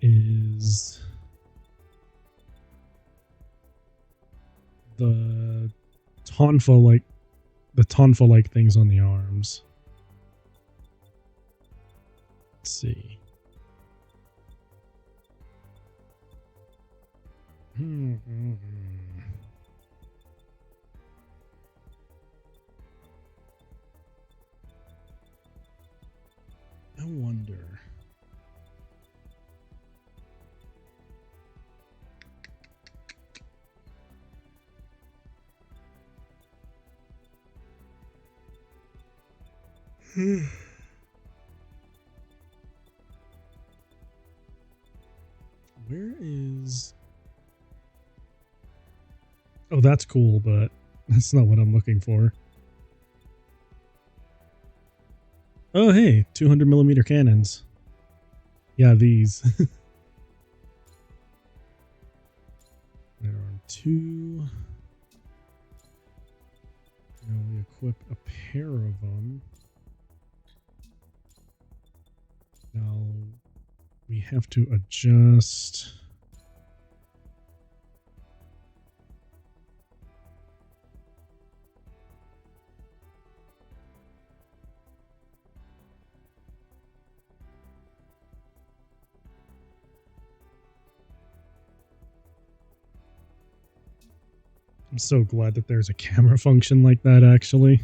is the Tonfa-like things on the arms. Let's see. I wonder. Where is... Oh, that's cool, but that's not what I'm looking for. Oh, hey, 200mm cannons. Yeah, these. There are two. Now we equip a pair of them. Now we have to adjust. I'm so glad that there's a camera function like that, actually.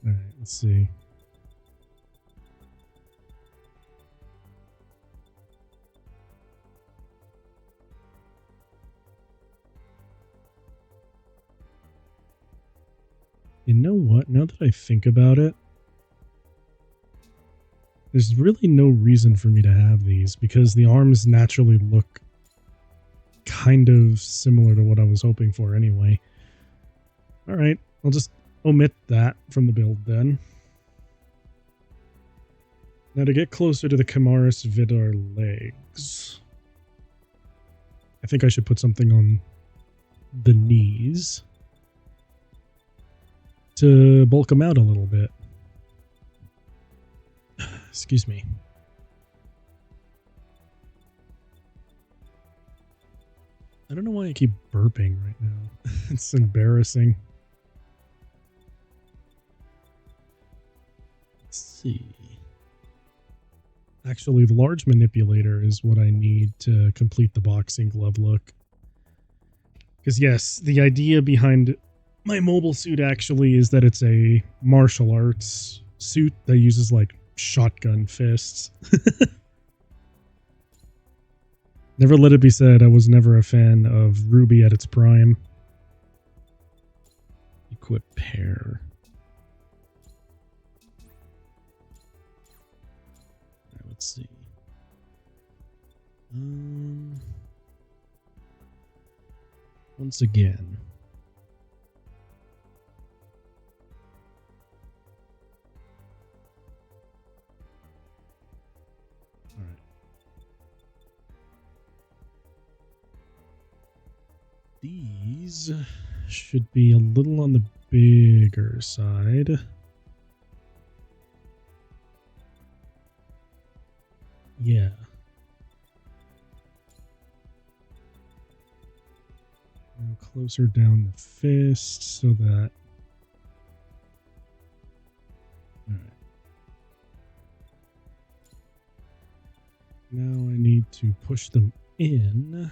Alright, let's see. You know what? Now that I think about it, there's really no reason for me to have these because the arms naturally look kind of similar to what I was hoping for anyway. Alright, I'll just omit that from the build then. Now to get closer to the Chimaris Vidar legs, I think I should put something on the knees to bulk them out a little bit. Excuse me. I don't know why I keep burping right now. It's embarrassing. Let's see. Actually, the large manipulator is what I need to complete the boxing glove look. Because yes, the idea behind my mobile suit actually is that it's a martial arts suit that uses like shotgun fists. Never let it be said I was never a fan of Ruby at its prime. Equip pair. Right, let's see. Once again. Alright. These should be a little on the bigger side. Yeah. Now closer down the fist so that... Alright. Now I need to push them in.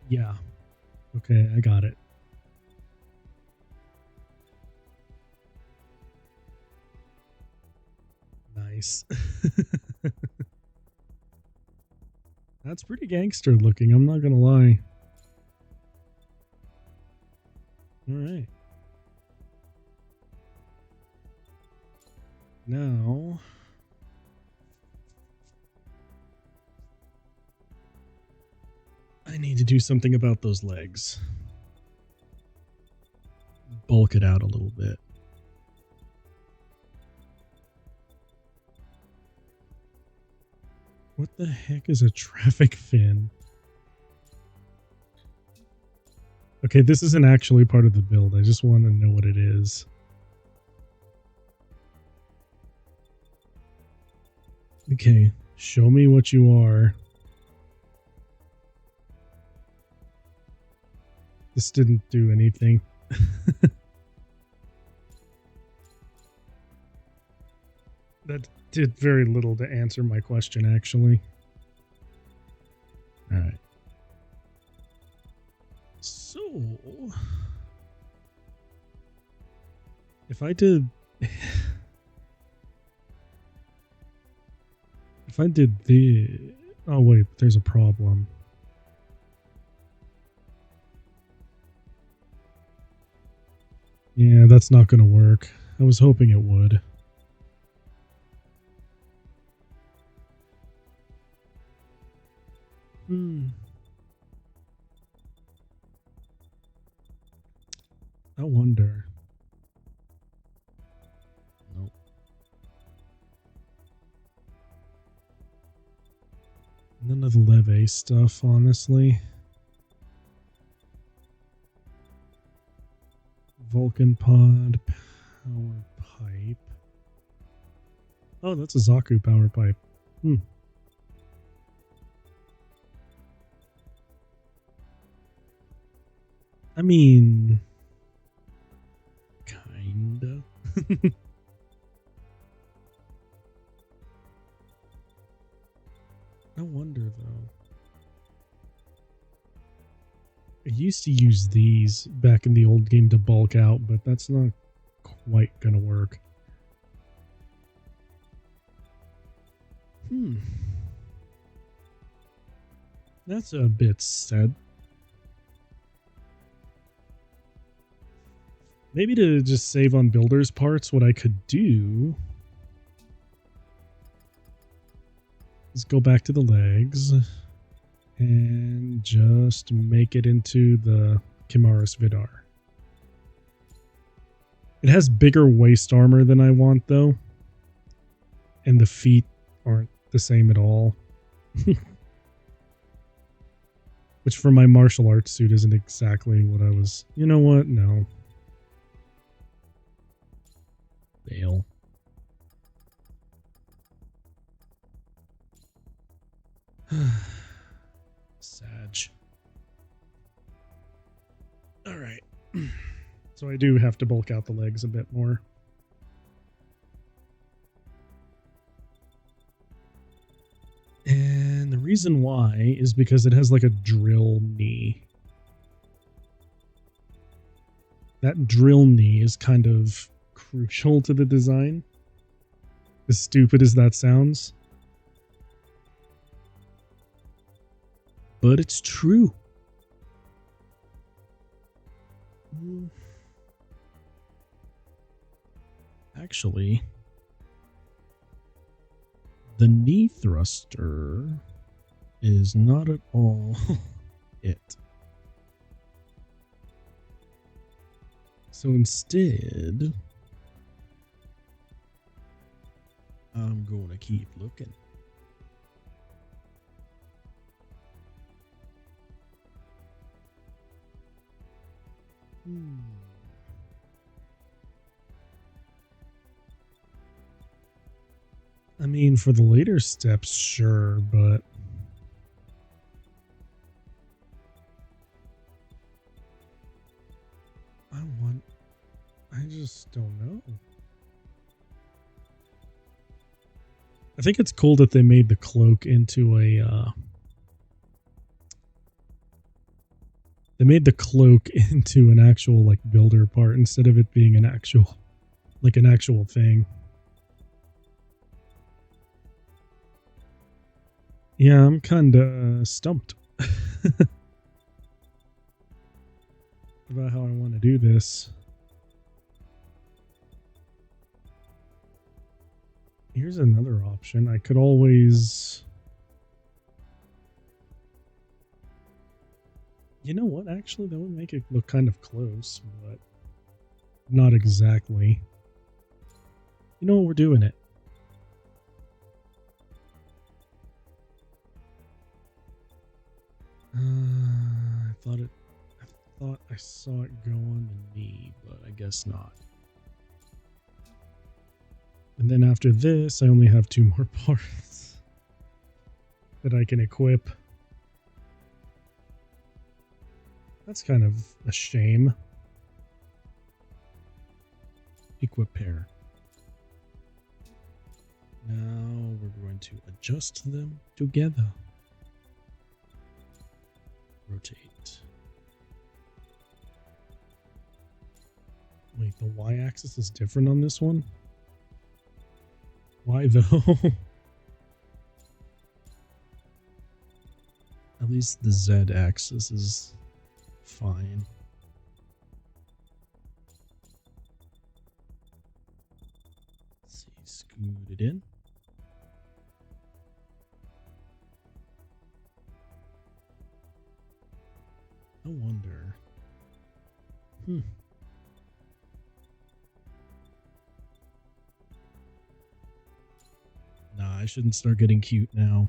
Yeah. Okay, I got it. Nice. That's pretty gangster looking, I'm not gonna lie. Alright. Now... I need to do something about those legs. Bulk it out a little bit. What the heck is a traffic fin? Okay, this isn't actually part of the build. I just want to know what it is. Okay, show me what you are. This didn't do anything. That did very little to answer my question, actually. Alright. So... If I did... If I did the... Oh wait, there's a problem. Yeah, that's not gonna work. I was hoping it would. I wonder. Nope. None of the leve stuff, honestly. Vulcan pod, power pipe. Oh, that's a Zaku power pipe. I mean, kinda. I used to use these back in the old game to bulk out, but that's not quite gonna work. That's a bit sad. Maybe to just save on builder's parts, what I could do is go back to the legs and just make it into the Chimaris Vidar. It has bigger waist armor than I want, though. And the feet aren't the same at all. Which for my martial arts suit isn't exactly what I was... You know what? No. Fail. Sag. Alright. So I do have to bulk out the legs a bit more. And the reason why is because it has like a drill knee. That drill knee is kind of crucial to the design. As stupid as that sounds. But it's true. Actually, the knee thruster is not at all it. So instead, I'm going to keep looking. I mean, for the later steps, sure, but I just don't know. I think it's cool that they made the cloak into a, they made the cloak into an actual, like, builder part instead of it being an actual, like, an actual thing. Yeah, I'm kinda stumped about how I want to do this. Here's another option. I could always... You know what? Actually, that would make it look kind of close, but not exactly. You know what? We're doing it. I thought I saw it go on the knee, but I guess not. And then after this, I only have 2 more parts that I can equip. That's kind of a shame. Equip pair. Now we're going to adjust them together. Rotate. Wait, the y-axis is different on this one? Why though? At least the z-axis is fine. Let's see, scoot it in. No wonder. Nah, I shouldn't start getting cute now.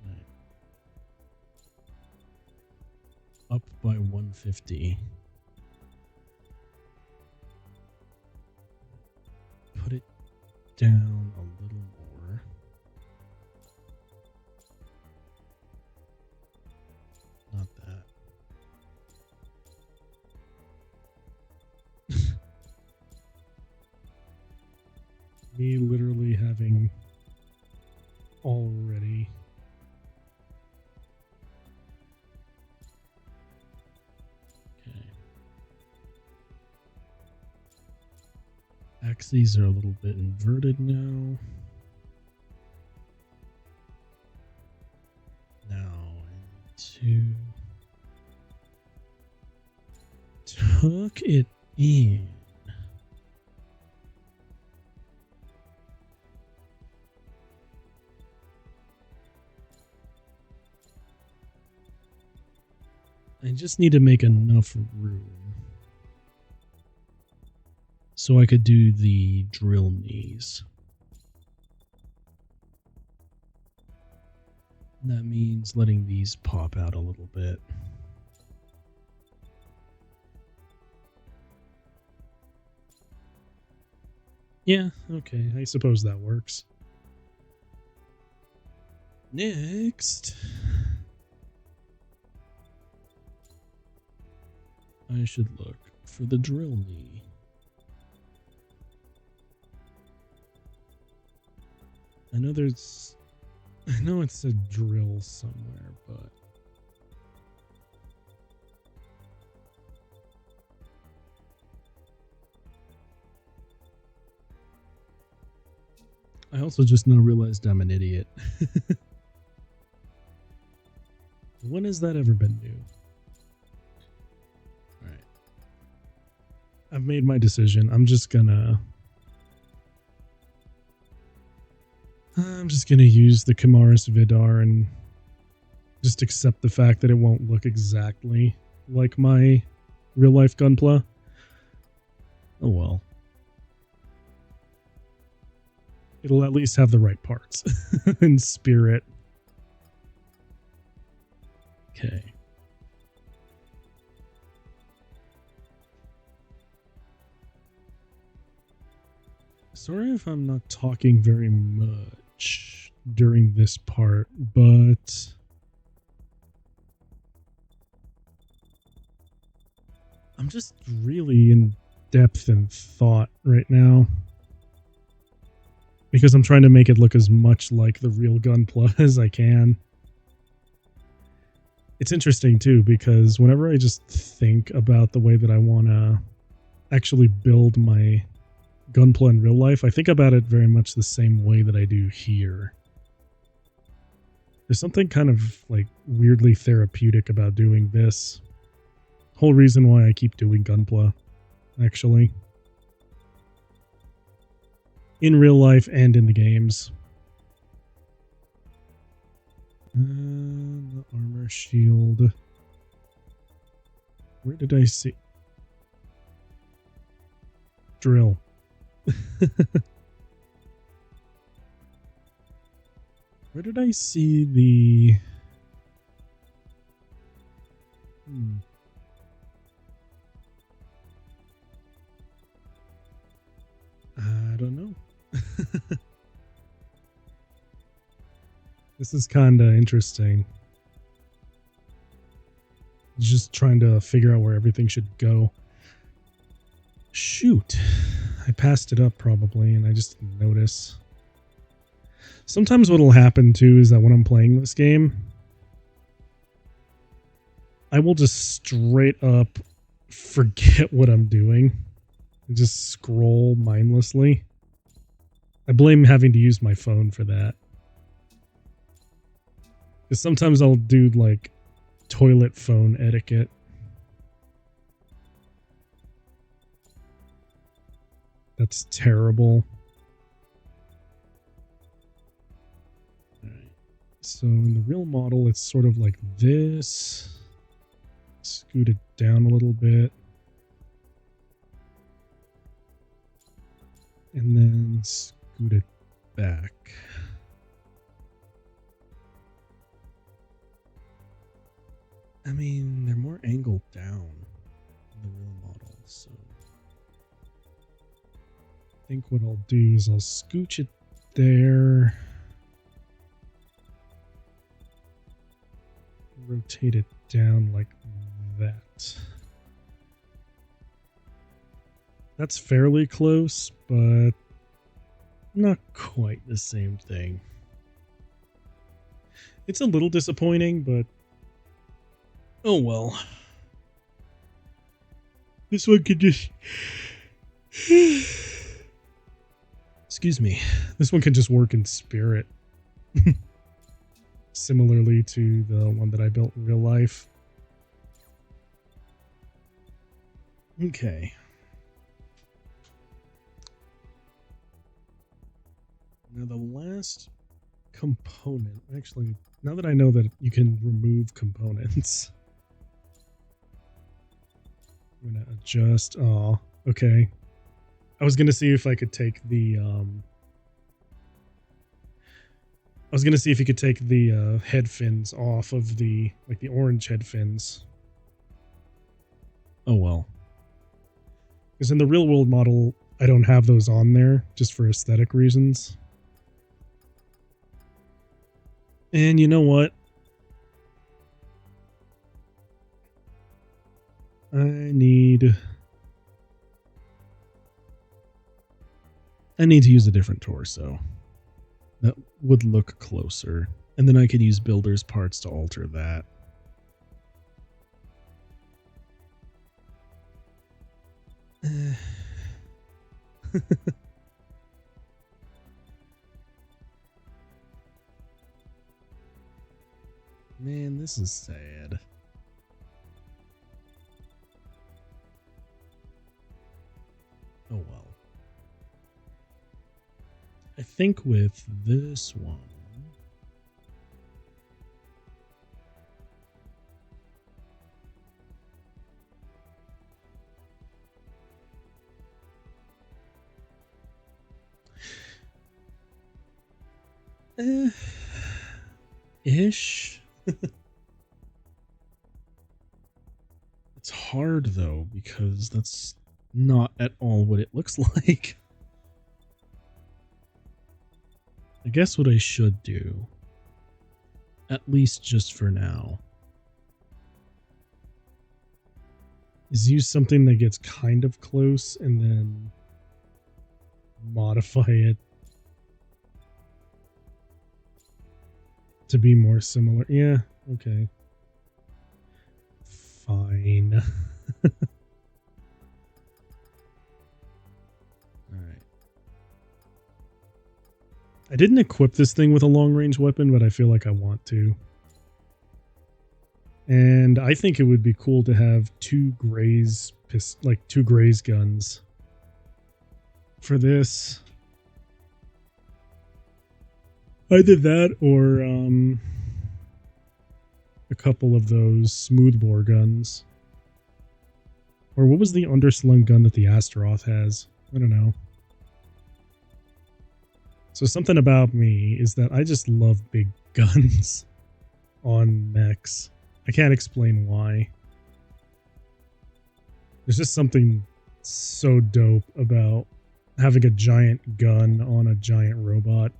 Right. Up by 150. Put it down a little more. Not that. Me literally having already axes are a little bit inverted now. Now to tuck it in. I just need to make enough room so I could do the drill knees. That means letting these pop out a little bit. Yeah, okay, I suppose that works. Next, I should look for the drill knee. I know it's a drill somewhere, but I also just now realized I'm an idiot. When has that ever been new? Alright. I've made my decision. I'm just gonna use the Kamaris Vidar and just accept the fact that it won't look exactly like my real life Gunpla. Oh well. It'll at least have the right parts and spirit. Okay. Sorry if I'm not talking very much during this part, but I'm just really in depth and thought right now. Because I'm trying to make it look as much like the real Gunpla as I can. It's interesting too, because whenever I just think about the way that I want to actually build my Gunpla in real life, I think about it very much the same way that I do here. There's something kind of like weirdly therapeutic about doing this. Whole reason why I keep doing Gunpla, actually. In real life and in the games. The armor shield. Where did I see? Drill. Where did I see the... I don't know. This is kind of interesting. Just trying to figure out where everything should go. Shoot. I passed it up probably and I just didn't notice. Sometimes what'll happen too is that when I'm playing this game, I will just straight up forget what I'm doing and just scroll mindlessly. I blame having to use my phone for that. Because sometimes I'll do like toilet phone etiquette. That's terrible. Alright. So in the real model, it's sort of like this. Scoot it down a little bit. And then scoot it back. I mean, they're more angled down in the real model, so I think what I'll do is I'll scooch it there, rotate it down like that. That's fairly close, but not quite the same thing. It's a little disappointing, but oh well. This one could just... Excuse me. This one can just work in spirit. Similarly to the one that I built in real life. Okay. Now the last component, actually, now that I know that you can remove components, I'm gonna adjust. Oh, okay. I was gonna see if I could take the head fins off of the orange head fins. Oh well. Because in the real world model, I don't have those on there just for aesthetic reasons. And you know what? I need to use a different torso. That would look closer. And then I could use builder's parts to alter that. Man, this is sad. Oh well. I think with this one, ish. It's hard though, because that's not at all what it looks like. I guess what I should do, at least just for now, is use something that gets kind of close and then modify it to be more similar. Yeah, okay. Fine. Alright. I didn't equip this thing with a long-range weapon, but I feel like I want to. And I think it would be cool to have two Grays guns for this. Either that or a couple of those smoothbore guns. Or what was the underslung gun that the Astaroth has? I don't know. So something about me is that I just love big guns on mechs. I can't explain why. There's just something so dope about having a giant gun on a giant robot.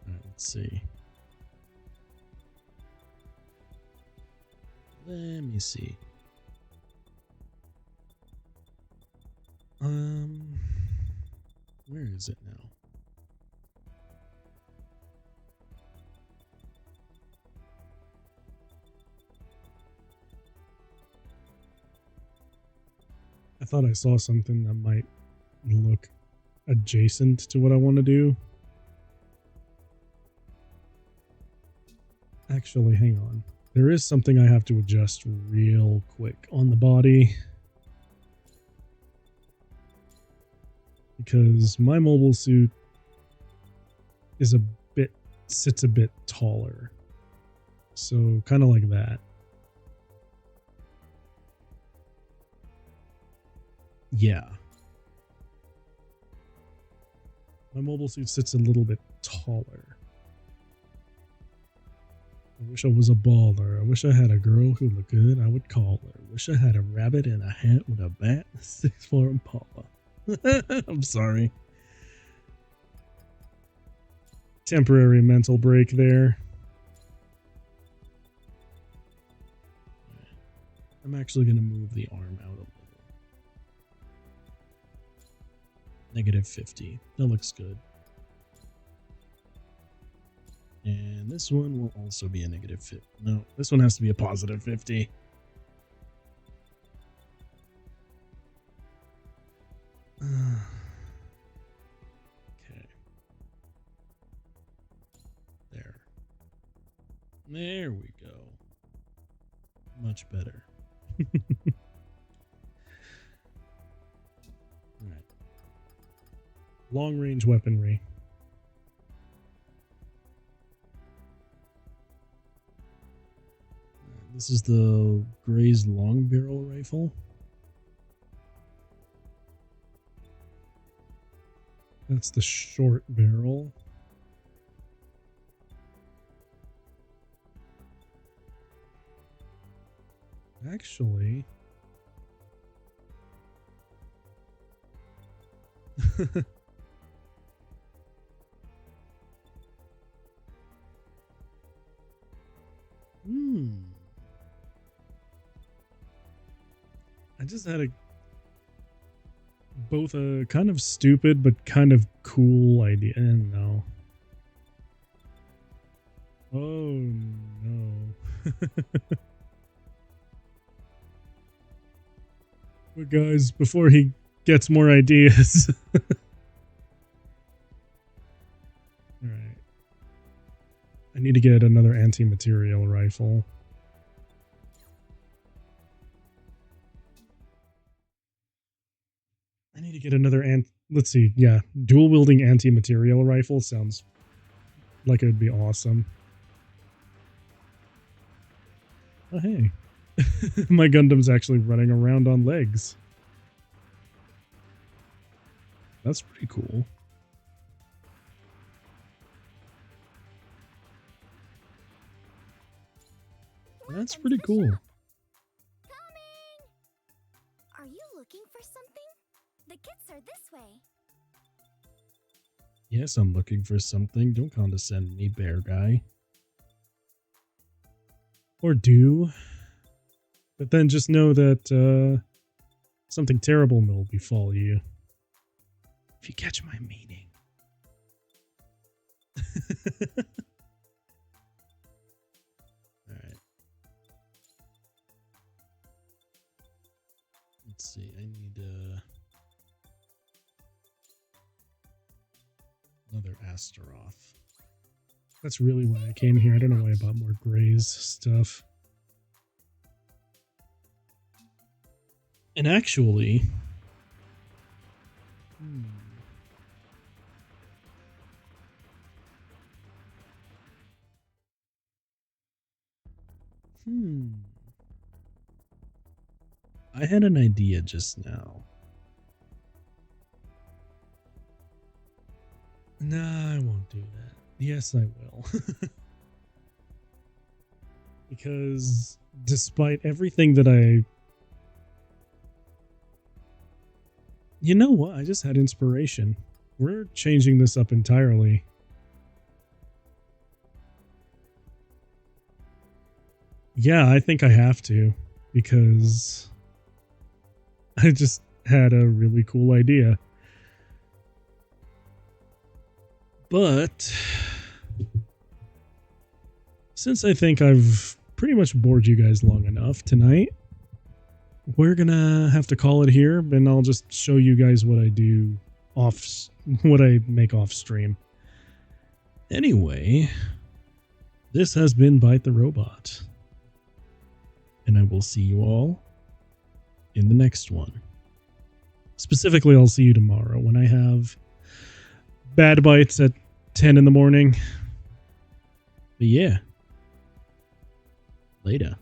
Alright, let's see. Let me see. Where is it now? I thought I saw something that might look adjacent to what I want to do. Actually, hang on. There is something I have to adjust real quick on the body. Because my mobile suit is sits a bit taller. So kind of like that. Yeah. My mobile suit sits a little bit taller. I wish I was a baller. I wish I had a girl who looked good. I would call her. Wish I had a rabbit in a hat with a bat. 6'4" Impala. I'm sorry. Temporary mental break there. I'm actually going to move the arm out a little. -50. That looks good. And this one will also be a -50. No, this one has to be a +50. There we go. Much better. Alright. Long range weaponry. This is the Gray's long barrel rifle. That's the short barrel. Actually, I just had both a kind of stupid but kind of cool idea. And no. Oh no. But guys, before he gets more ideas. Alright. I need to get another anti-material rifle. I need to get another let's see, yeah. Dual wielding anti-material rifle sounds like it would be awesome. Oh hey. My Gundam's actually running around on legs. That's pretty cool. That's pretty cool. Coming! Are you looking for something? The kits are this way. Yes, I'm looking for something. Don't condescend me, bear guy. Or do. But then just know that something terrible will befall you. If you catch my meaning. Alright. Let's see, I need another Astaroth. That's really why I came here. I don't know why I bought more Gray's stuff. And actually... I had an idea just now. Nah, I won't do that. Yes, I will. Because despite everything that You know what? I just had inspiration. We're changing this up entirely. Yeah, I think I have to. Because I just had a really cool idea. But since I think I've pretty much bored you guys long enough tonight, we're gonna have to call it here, and I'll just show you guys what I do what I make off stream. Anyway, this has been Bite the Robot, and I will see you all in the next one. Specifically, I'll see you tomorrow when I have Bad Bites at 10 in the morning. But yeah. Later.